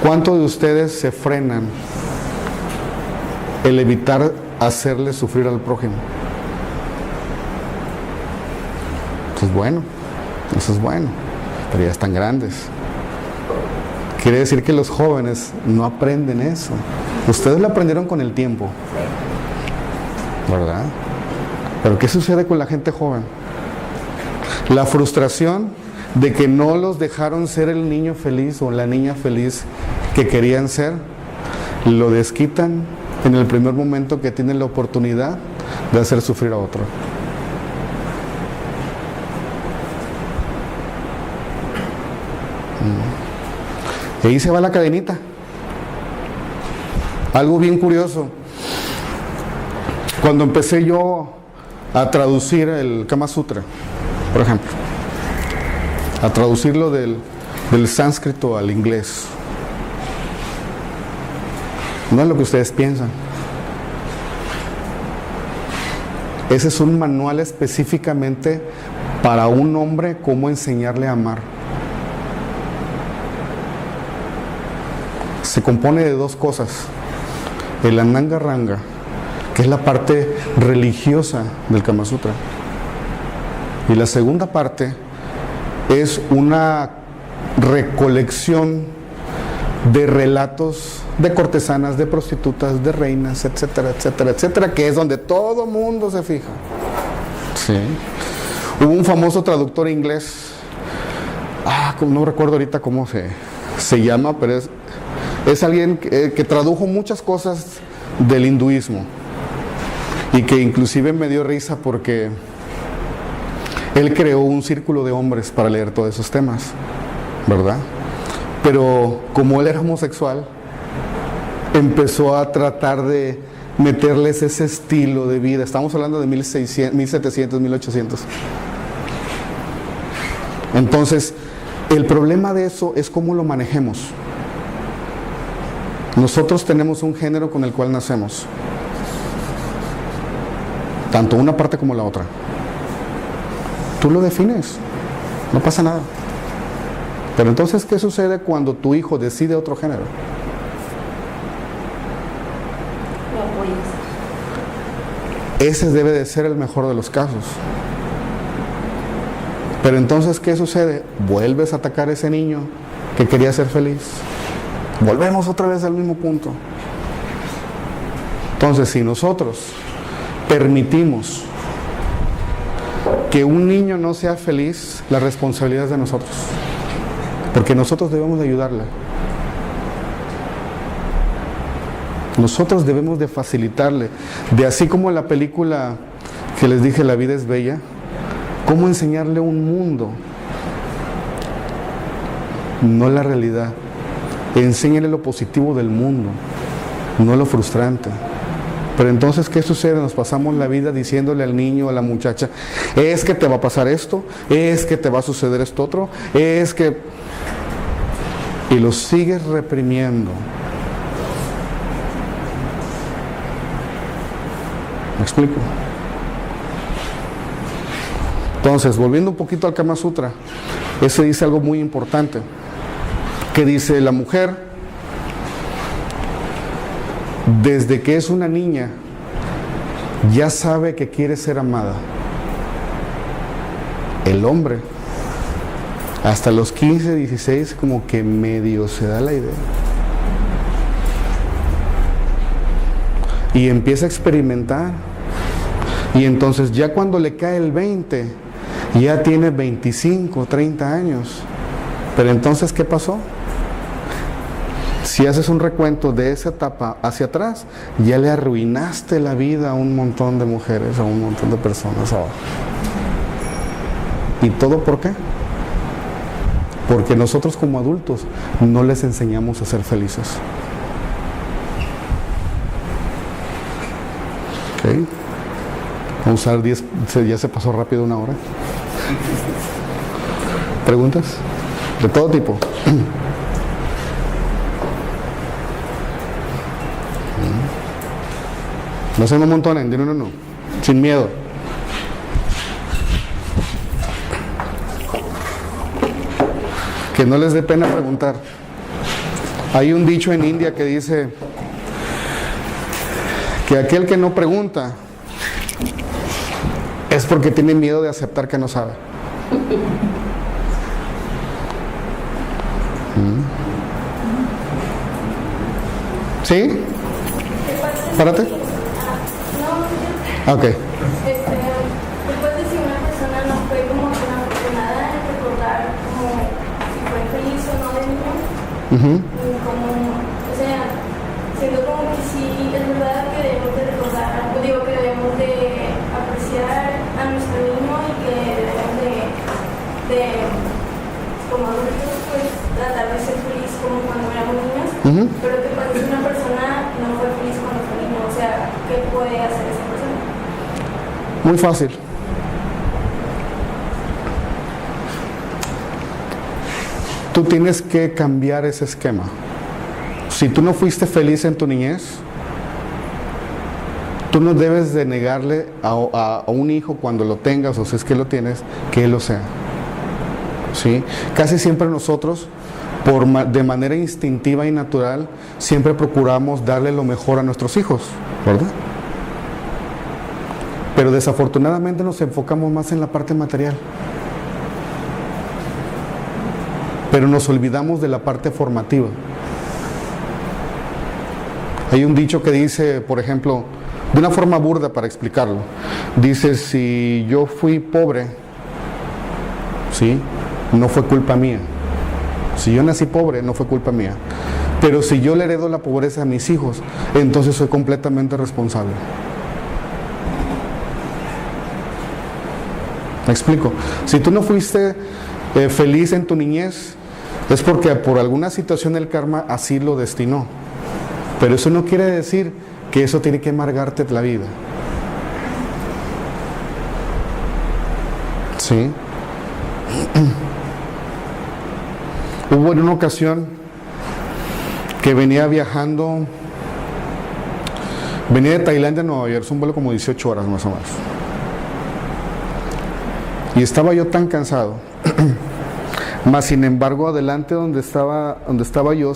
¿Cuántos de ustedes se frenan el evitar hacerle sufrir al prójimo? Eso es bueno, pero ya están grandes. Quiere decir que los jóvenes no aprenden eso. Ustedes lo aprendieron con el tiempo, ¿verdad? Pero ¿qué sucede con la gente joven? La frustración de que no los dejaron ser el niño feliz o la niña feliz que querían ser, lo desquitan en el primer momento que tienen la oportunidad de hacer sufrir a otro. Y ahí se va la cadenita. Algo bien curioso. Cuando empecé yo a traducir el Kama Sutra, por ejemplo, a traducirlo del sánscrito al inglés, no es lo que ustedes piensan. Ese es un manual específicamente para un hombre, cómo enseñarle a amar. Se compone de 2 cosas: el Ananga Ranga, que es la parte religiosa del Kama Sutra, y la segunda parte es una recolección de relatos de cortesanas, de prostitutas, de reinas, etcétera, etcétera, etcétera, que es donde todo mundo se fija. Sí. Hubo un famoso traductor inglés, no recuerdo ahorita cómo se llama, pero es alguien que tradujo muchas cosas del hinduismo, y que inclusive me dio risa porque él creó un círculo de hombres para leer todos esos temas, ¿verdad? Pero como él era homosexual, empezó a tratar de meterles ese estilo de vida. Estamos hablando de 1700, 1800. Entonces, el problema de eso es cómo lo manejemos. Nosotros tenemos un género con el cual nacemos, tanto una parte como la otra. Tú lo defines, no pasa nada. Pero entonces, ¿qué sucede cuando tu hijo decide otro género?
Lo apoyas.
Ese debe de ser el mejor de los casos. Pero entonces, ¿qué sucede? Vuelves a atacar a ese niño que quería ser feliz. Volvemos otra vez al mismo punto. Entonces, si nosotros permitimos que un niño no sea feliz, la responsabilidad es de nosotros, porque nosotros debemos de ayudarle. Nosotros debemos de facilitarle, de así como en la película que les dije, La vida es bella, cómo enseñarle un mundo, no la realidad. Enséñale lo positivo del mundo, no lo frustrante. Pero entonces, ¿qué sucede? Nos pasamos la vida diciéndole al niño, a la muchacha, es que te va a pasar esto, es que te va a suceder esto otro, es que... y lo sigues reprimiendo. ¿Me explico? Entonces, volviendo un poquito al Kama Sutra, ese dice algo muy importante, que dice: la mujer desde que es una niña, ya sabe que quiere ser amada. El hombre, hasta los 15, 16, como que medio se da la idea. Y empieza a experimentar. Y entonces ya cuando le cae el 20, ya tiene 25, 30 años. Pero entonces, ¿qué pasó? Si haces un recuento de esa etapa hacia atrás, ya le arruinaste la vida a un montón de mujeres, a un montón de personas ahora. ¿Y todo por qué? Porque nosotros como adultos no les enseñamos a ser felices. ¿Ok? Vamos a usar 10, ya se pasó rápido una hora. ¿Preguntas? De todo tipo. No se me amontonen, de uno, sin miedo. Que no les dé pena preguntar. Hay un dicho en India que dice que aquel que no pregunta es porque tiene miedo de aceptar que no sabe. ¿Sí? Párate. Ok.
Después de si una persona no fue como tan afortunada en recordar como si fue feliz o no de niño, como, o sea, siento como que sí, es verdad que debemos de recordar, digo que debemos de apreciar a nuestro niño y que debemos de como adultos, pues tratar de ser feliz como cuando éramos niños, pero que cuando una persona no fue feliz cuando fue niño, o sea, ¿qué puede hacer esa persona?
Muy fácil. Tú tienes que cambiar ese esquema. Si tú no fuiste feliz en tu niñez, tú no debes de negarle a un hijo cuando lo tengas, o si es que lo tienes, que él lo sea. ¿Sí? Casi siempre nosotros, de manera instintiva y natural, siempre procuramos darle lo mejor a nuestros hijos, ¿verdad? Pero desafortunadamente nos enfocamos más en la parte material. Pero nos olvidamos de la parte formativa. Hay un dicho que dice, por ejemplo, de una forma burda para explicarlo, dice: si yo fui pobre, ¿sí?, no fue culpa mía. Si yo nací pobre, no fue culpa mía. Pero si yo le heredo la pobreza a mis hijos, entonces soy completamente responsable. ¿Me explico? Si tú no fuiste feliz en tu niñez, es porque por alguna situación el karma así lo destinó. Pero eso no quiere decir que eso tiene que amargarte la vida. ¿Sí? Hubo en una ocasión que venía viajando, venía de Tailandia a Nueva York, es un vuelo como 18 horas más o menos. Y estaba yo tan cansado, mas sin embargo adelante donde estaba yo,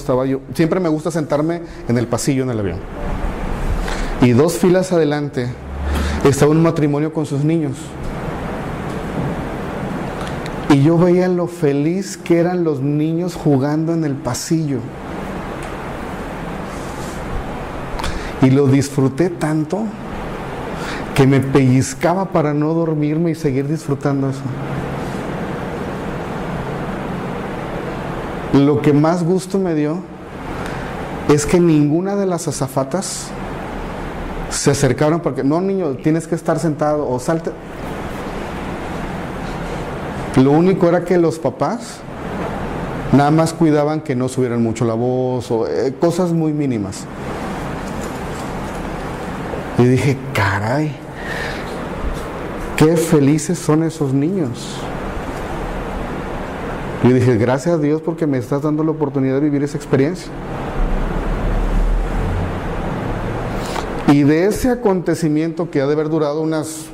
siempre me gusta sentarme en el pasillo en el avión. Y 2 filas adelante estaba un matrimonio con sus niños. Y yo veía lo feliz que eran los niños jugando en el pasillo. Y lo disfruté tanto que me pellizcaba para no dormirme y seguir disfrutando eso. Lo que más gusto me dio es que ninguna de las azafatas se acercaron porque, no, niño, tienes que estar sentado o salte. Lo único era que los papás nada más cuidaban que no subieran mucho la voz o cosas muy mínimas. Y dije, caray, qué felices son esos niños. Y dije, gracias a Dios porque me estás dando la oportunidad de vivir esa experiencia. Y de ese acontecimiento que ha de haber durado unas,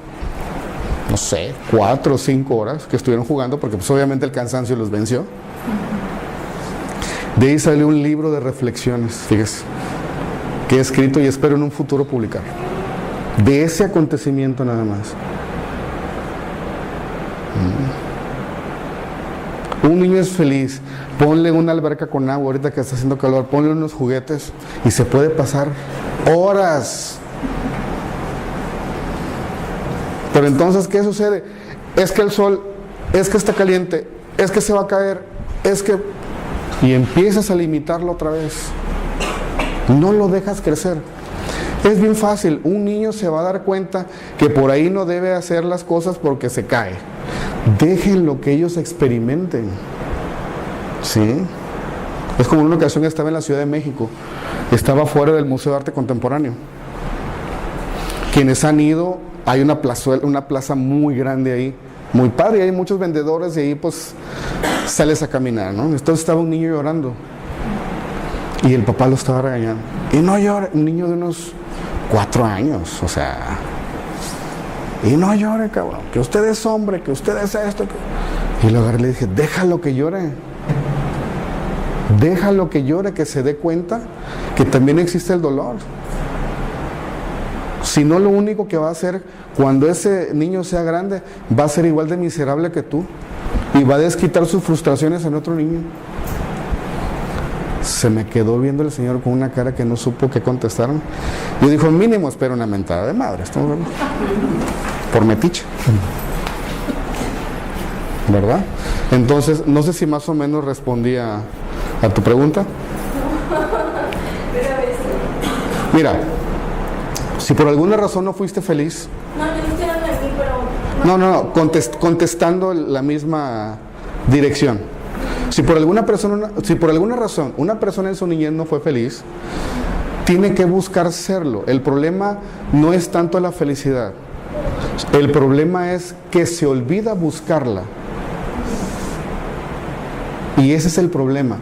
no sé, 4 o 5 horas que estuvieron jugando, porque pues obviamente el cansancio los venció. De ahí salió un libro de reflexiones, fíjese. que he escrito y espero en un futuro publicar. De ese acontecimiento nada más. Un niño es feliz, ponle una alberca con agua ahorita que está haciendo calor, ponle unos juguetes y se puede pasar horas. Pero entonces, ¿qué sucede? Es que el sol, es que está caliente, es que se va a caer, es que... Y empiezas a limitarlo otra vez. No lo dejas crecer. Es bien fácil, un niño se va a dar cuenta que por ahí no debe hacer las cosas porque se cae. Déjenlo que ellos experimenten. ¿Sí? Es como en una ocasión estaba en la Ciudad de México, estaba fuera del Museo de Arte Contemporáneo. Quienes han ido, hay una plaza muy grande ahí, muy padre, hay muchos vendedores y ahí pues sales a caminar, ¿no? Entonces estaba un niño llorando y el papá lo estaba regañando. Y no llore, un niño de unos 4 años, o sea, y no llore, cabrón, que usted es hombre, que usted es esto. Y lo agarré y le dije, déjalo que llore. Déjalo que llore, que se dé cuenta que también existe el dolor. Si no, lo único que va a hacer cuando ese niño sea grande, va a ser igual de miserable que tú y va a desquitar sus frustraciones en otro niño. Se me quedó viendo el señor con una cara que no supo qué contestarme. Yo dijo, mínimo espero una mentada de madre, estamos viendo. Por metiche, ¿verdad? Entonces, no sé si más o menos respondí a tu pregunta. Mira, si por alguna razón no fuiste feliz,
No, yo no estoy hablando de mí, pero...
No, contestando la misma dirección. Si por alguna razón una persona en su niñez no fue feliz, tiene que buscar serlo. El problema no es tanto la felicidad. El problema es que se olvida buscarla. Y ese es el problema,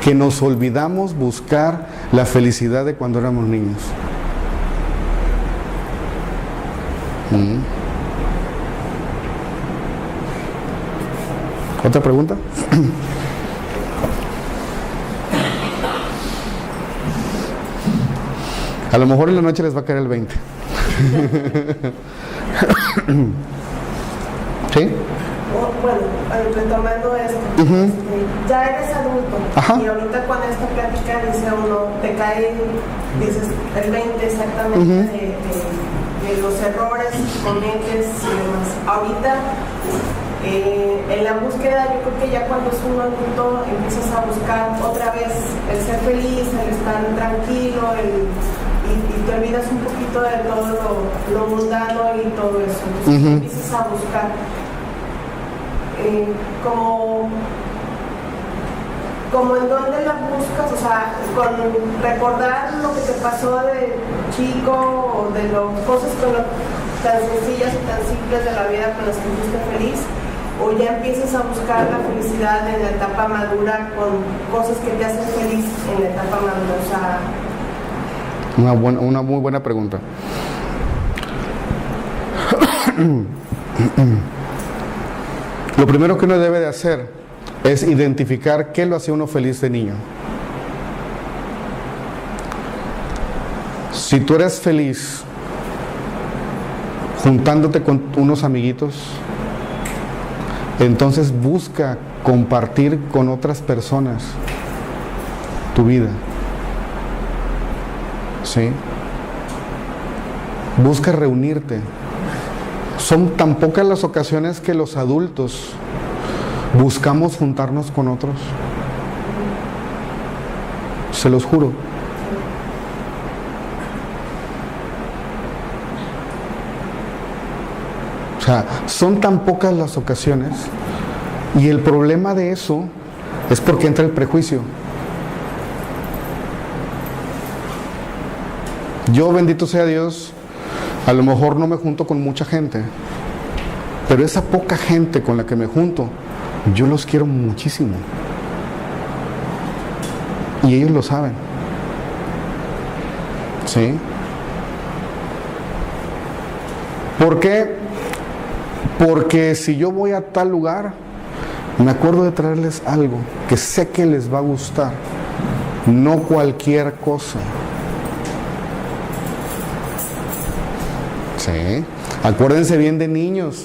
que nos olvidamos buscar la felicidad de cuando éramos niños. ¿Otra pregunta? A lo mejor en la noche les va a caer el 20. ¿Sí?
Bueno, retomando esto, ya eres adulto.
Ajá.
Y ahorita con esta plática dice uno, te cae, dices, el 20 exactamente de los errores que cometes y demás. Ahorita, en la búsqueda, yo creo que ya cuando es un adulto empiezas a buscar otra vez el ser feliz, el estar tranquilo, y te olvidas un poquito de todo lo mundano y todo eso. Entonces empiezas a buscar como en dónde las buscas, o sea, con recordar lo que te pasó de chico o de las cosas tan sencillas y tan simples de la vida con las que fuiste feliz, o ya empiezas a buscar la felicidad en la etapa madura con cosas que te hacen feliz en la etapa madura, o sea...
Una muy buena pregunta. Lo primero que uno debe de hacer es identificar qué lo hacía uno feliz de niño. Si tú eres feliz juntándote con unos amiguitos, entonces busca compartir con otras personas tu vida. ¿Sí? Busca reunirte. Son tan pocas las ocasiones que los adultos buscamos juntarnos con otros. Se los juro. O sea, son tan pocas las ocasiones, y el problema de eso es porque entra el prejuicio. Yo, bendito sea Dios, a lo mejor no me junto con mucha gente, pero esa poca gente con la que me junto, yo los quiero muchísimo. Y ellos lo saben. ¿Sí? ¿Por qué? Porque si yo voy a tal lugar, me acuerdo de traerles algo que sé que les va a gustar, no cualquier cosa. Sí. Acuérdense bien de niños.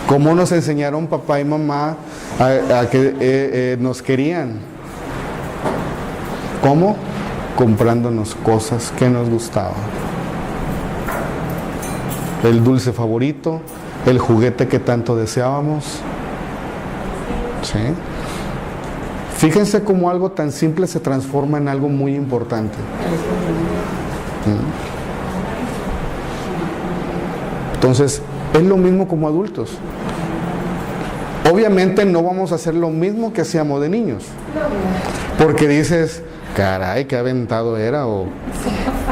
¿Cómo nos enseñaron papá y mamá a que nos querían? ¿Cómo? Comprándonos cosas que nos gustaban. El dulce favorito, el juguete que tanto deseábamos. ¿Sí? Fíjense cómo algo tan simple se transforma en algo muy importante. Entonces, es lo mismo como adultos. Obviamente no vamos a hacer lo mismo que hacíamos de niños. Porque dices, caray, qué aventado era, o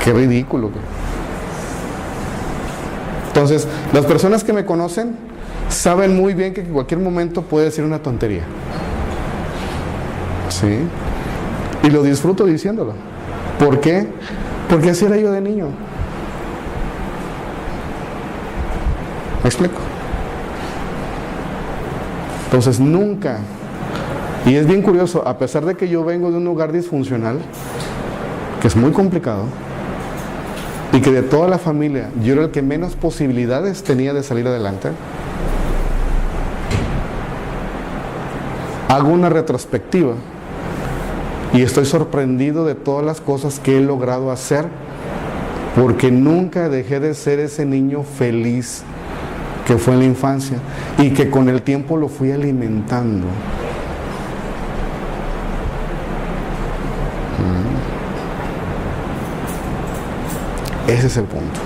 qué ridículo. Entonces, las personas que me conocen saben muy bien que en cualquier momento puede decir una tontería. ¿Sí? Y lo disfruto diciéndolo. ¿Por qué? Porque así era yo de niño. ¿Me explico? Entonces nunca, y es bien curioso, a pesar de que yo vengo de un hogar disfuncional, que es muy complicado, y que de toda la familia yo era el que menos posibilidades tenía de salir adelante, hago una retrospectiva y estoy sorprendido de todas las cosas que he logrado hacer, porque nunca dejé de ser ese niño feliz que fue en la infancia y que con el tiempo lo fui alimentando. Ese es el punto.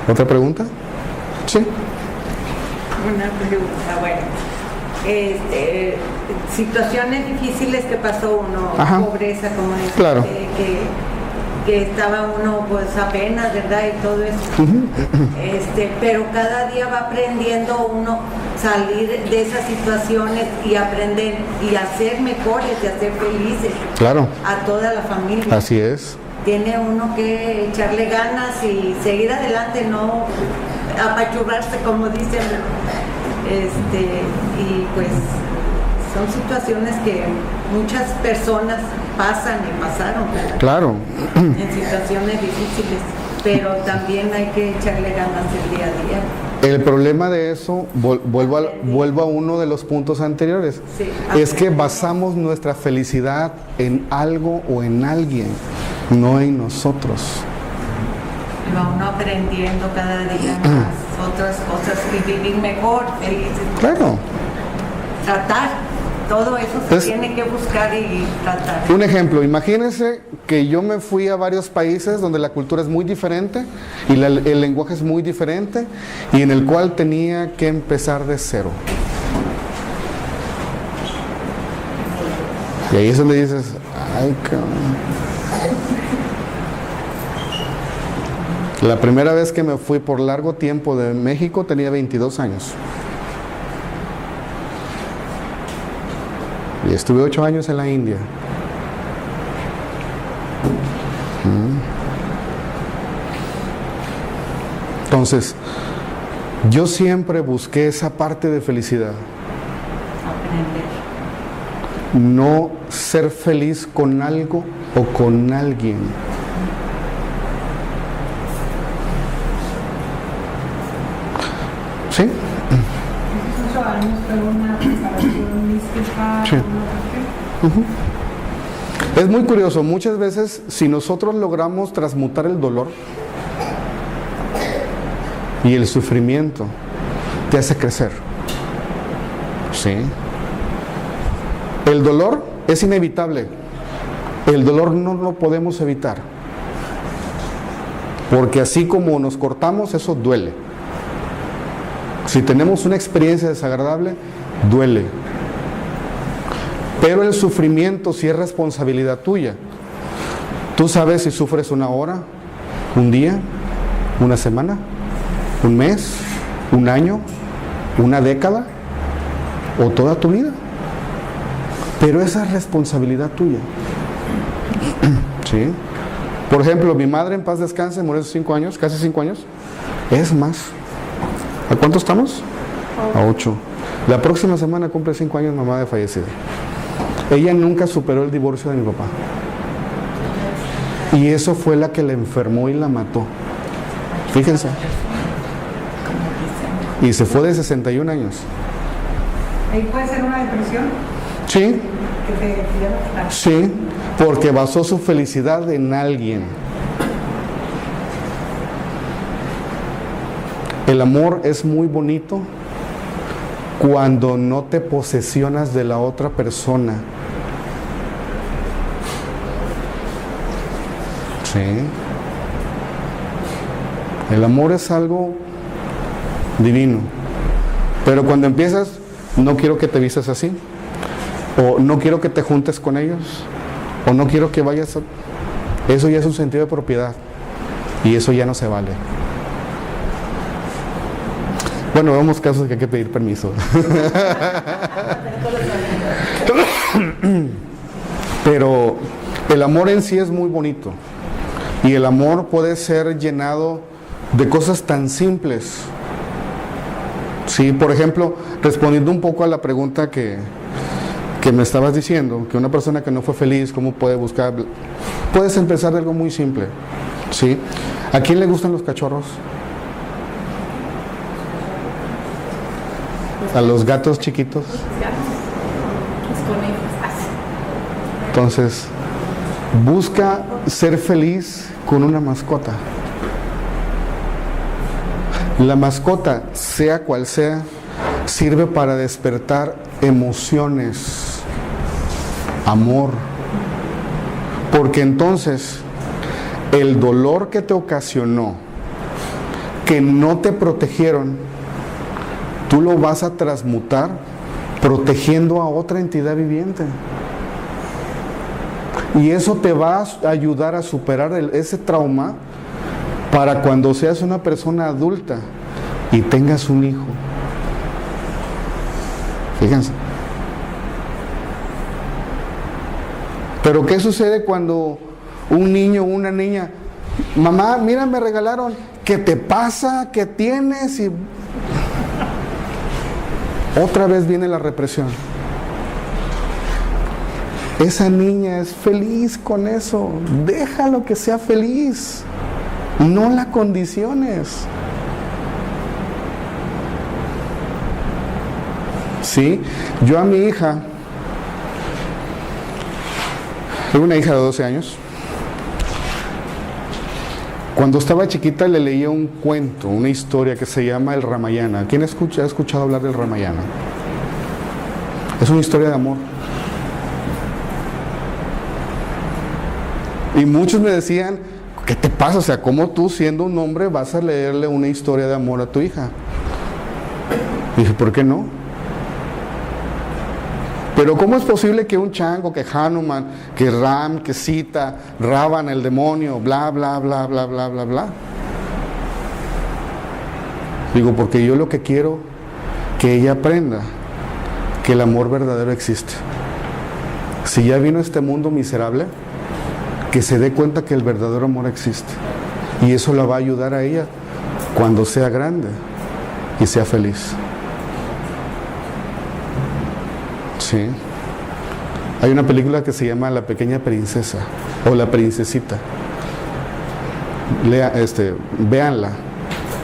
¿Otra pregunta? Sí.
Una pregunta, bueno. Situaciones difíciles que pasó uno,
Ajá.
pobreza, como dice,
Claro.
que estaba uno pues apenas, ¿verdad? Y todo eso. Pero cada día va aprendiendo uno salir de esas situaciones y aprender y hacer mejores, y hacer felices
Claro.
a toda la familia.
Así es.
Tiene uno que echarle ganas y seguir adelante, no apachurrarse, como dicen. Y pues son situaciones que muchas personas pasan y pasaron, ¿verdad?
Claro.
En situaciones difíciles, pero también hay que echarle ganas el día a día.
El problema de eso, vuelvo a uno de los puntos anteriores,
Sí,
es que basamos nuestra felicidad en algo o en alguien, no en nosotros.
Va uno aprendiendo cada día más otras cosas y vivir mejor, felices.
Claro.
Tratar, todo eso se
Entonces,
tiene que buscar y tratar.
Un ejemplo, imagínense que yo me fui a varios países donde la cultura es muy diferente y el lenguaje es muy diferente y en el cual tenía que empezar de cero. Y ahí es donde dices, ay, cabrón. La primera vez que me fui por largo tiempo de México tenía 22 años. Y estuve 8 años en la India. Entonces, yo siempre busqué esa parte de felicidad.
Aprender.
No ser feliz con algo o con alguien. ¿Sí?
8 años, pero una preparación mística.
Sí. Es muy curioso, muchas veces si nosotros logramos transmutar el dolor y el sufrimiento, te hace crecer. ¿Sí? El dolor es inevitable. El dolor no lo podemos evitar. Porque así como nos cortamos, eso duele. Si tenemos una experiencia desagradable, duele. Pero el sufrimiento sí es responsabilidad tuya. Tú sabes si sufres una hora, un día, una semana, un mes, un año, una década o toda tu vida. Pero esa es responsabilidad tuya. ¿Sí? Por ejemplo, mi madre, en paz descanse, murió hace 5 años, casi 5 años. Es más. ¿A cuánto estamos? A 8. La próxima semana cumple 5 años mamá de fallecida. Ella nunca superó el divorcio de mi papá. Y eso fue la que la enfermó y la mató. Fíjense. Y se fue de 61 años.
¿Ahí puede ser una depresión?
Sí,
Que te lleva a quitar.
sí, porque basó su felicidad en alguien. El amor es muy bonito cuando no te posesionas de la otra persona. Sí. El amor es algo divino. Pero cuando empiezas, no quiero que te vistas así, o no quiero que te juntes con ellos, o no quiero que vayas a... Eso ya es un sentido de propiedad, y eso ya no se vale. Bueno, vemos casos que hay que pedir permiso. Pero el amor en sí es muy bonito, y el amor puede ser llenado de cosas tan simples. Sí, por ejemplo, respondiendo un poco a la pregunta que me estabas diciendo, que una persona que no fue feliz, ¿cómo puede buscar? Puedes empezar de algo muy simple. ¿Sí? ¿A quién le gustan los cachorros? ¿A los gatos chiquitos?
Los conejos.
Entonces, busca ser feliz con una mascota. La mascota, sea cual sea, sirve para despertar emociones, amor. Porque entonces, el dolor que te ocasionó, que no te protegieron, tú lo vas a transmutar protegiendo a otra entidad viviente. Y eso te va a ayudar a superar ese trauma para cuando seas una persona adulta y tengas un hijo. Fíjense. Pero ¿qué sucede cuando un niño o una niña, mamá, mira, me regalaron, ¿qué te pasa? ¿Qué tienes? Y otra vez viene la represión. Esa niña es feliz con eso. Déjalo que sea feliz. No la condiciones. ¿Sí? Yo a mi hija, tengo una hija de 12 años. Cuando estaba chiquita le leía un cuento, una historia que se llama El Ramayana. ¿Quién ha escuchado hablar del Ramayana? Es una historia de amor. Y muchos me decían, ¿qué te pasa? O sea, ¿cómo tú siendo un hombre vas a leerle una historia de amor a tu hija? Y dije, ¿por qué no? Pero ¿cómo es posible que un chango, que Hanuman, que Ram, que Sita, Ravan, el demonio, bla, bla, bla, bla, bla, bla, bla? Digo, porque yo lo que quiero que ella aprenda que el amor verdadero existe. Si ya vino a este mundo miserable, que se dé cuenta que el verdadero amor existe. Y eso la va a ayudar a ella cuando sea grande y sea feliz. Sí. Hay una película que se llama La Pequeña Princesa o La Princesita. Véanla.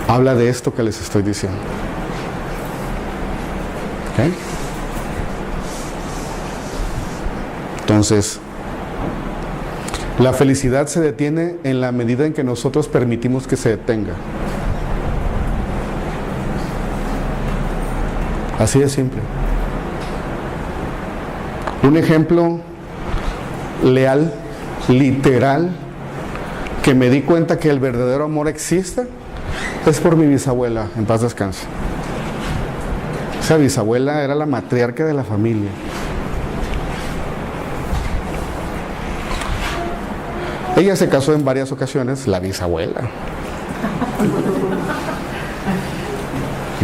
Habla de esto que les estoy diciendo. ¿Okay? Entonces, la felicidad se detiene en la medida en que nosotros permitimos que se detenga. Así de simple. Un ejemplo leal, literal, que me di cuenta que el verdadero amor existe, es por mi bisabuela, en paz descanse. Esa bisabuela era la matriarca de la familia. Ella se casó en varias ocasiones, la bisabuela.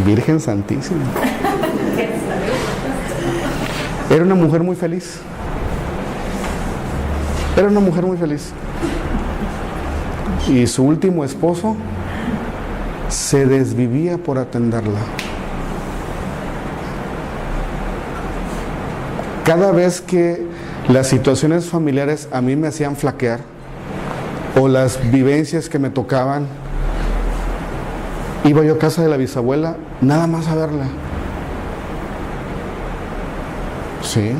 Virgen Santísima. Era una mujer muy feliz. Era una mujer muy feliz. Y su último esposo se desvivía por atenderla. Cada vez que las situaciones familiares a mí me hacían flaquear, o las vivencias que me tocaban, iba yo a casa de la bisabuela nada más a verla. Sí.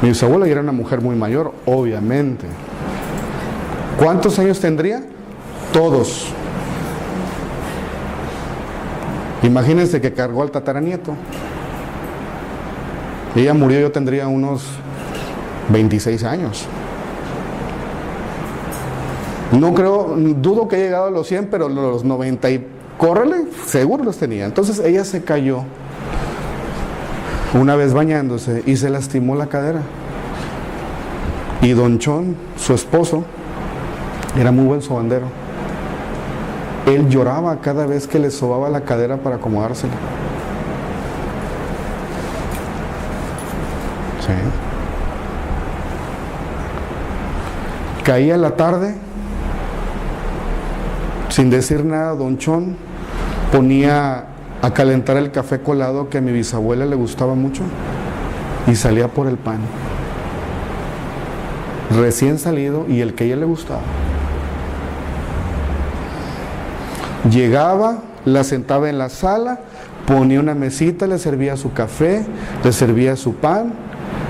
Mi bisabuela ya era una mujer muy mayor, obviamente. ¿Cuántos años tendría? Todos. Imagínense que cargó al tataranieto. Ella murió, yo tendría unos 26 años. No creo, dudo que haya llegado a los 100, pero los 90 y córrele, seguro los tenía. Entonces ella se cayó una vez bañándose y se lastimó la cadera. Y don Chon, su esposo, era muy buen sobandero. Él lloraba cada vez que le sobaba la cadera para acomodársela. Sí. Caía la tarde, sin decir nada, don Chon ponía a calentar el café colado que a mi bisabuela le gustaba mucho y salía por el pan. Recién salido y el que a ella le gustaba. Llegaba, la sentaba en la sala, ponía una mesita, le servía su café, le servía su pan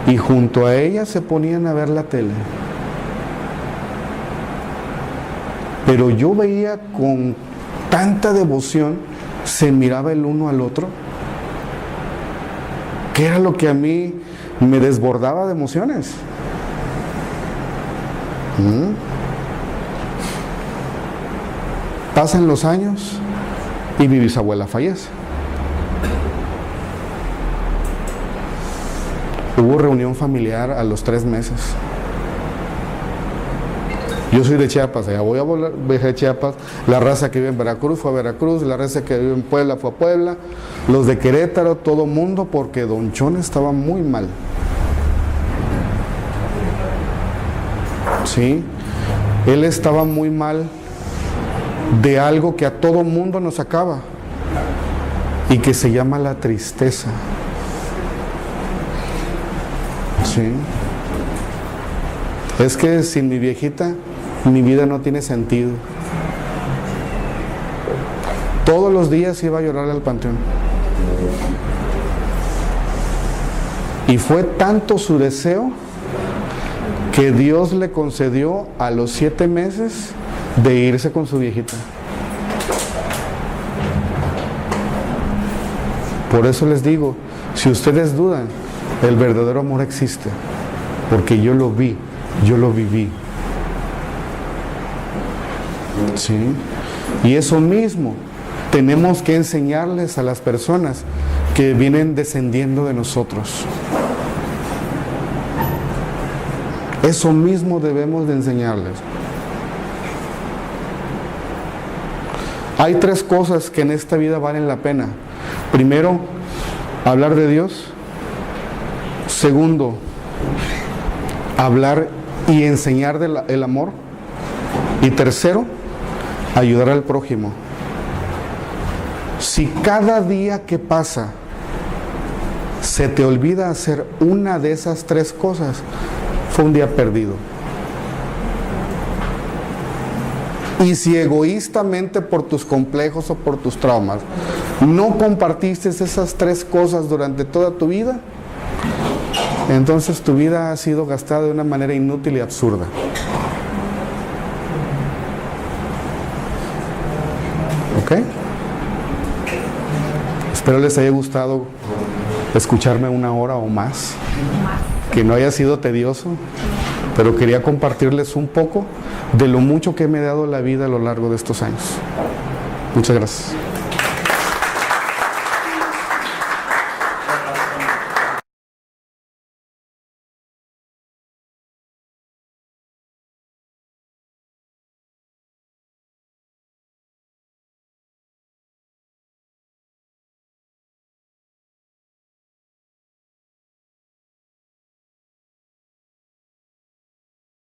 y junto a ella se ponían a ver la tele. Pero yo veía con tanta devoción, se miraba el uno al otro, que era lo que a mí me desbordaba de emociones. Pasan los años y mi bisabuela fallece. Hubo reunión familiar a los 3 meses. Yo soy de Chiapas, allá voy a volar de Chiapas. La raza que vive en Veracruz fue a Veracruz, la raza que vive en Puebla fue a Puebla, los de Querétaro, todo mundo, porque don Chon estaba muy mal. Sí, él estaba muy mal de algo que a todo mundo nos acaba y que se llama la tristeza. Sí. Es que sin mi viejita mi vida no tiene sentido. Todos los días iba a llorar al panteón. Y fue tanto su deseo que Dios le concedió a los 7 meses de irse con su viejita. Por eso les digo, si ustedes dudan, el verdadero amor existe, porque yo lo vi, yo lo viví. ¿Sí? Y eso mismo tenemos que enseñarles a las personas que vienen descendiendo de nosotros. Eso mismo debemos de enseñarles. Hay 3 cosas que en esta vida valen la pena. Primero, hablar de Dios. Segundo, hablar y enseñar el amor. Y tercero, ayudar al prójimo. Si cada día que pasa se te olvida hacer una de esas 3 cosas, fue un día perdido. Y si egoístamente por tus complejos o por tus traumas no compartiste esas 3 cosas durante toda tu vida, entonces tu vida ha sido gastada de una manera inútil y absurda. ¿Ok? Espero les haya gustado escucharme 1 hora o más, que no haya sido tedioso, pero quería compartirles un poco de lo mucho que me ha dado la vida a lo largo de estos años. Muchas gracias.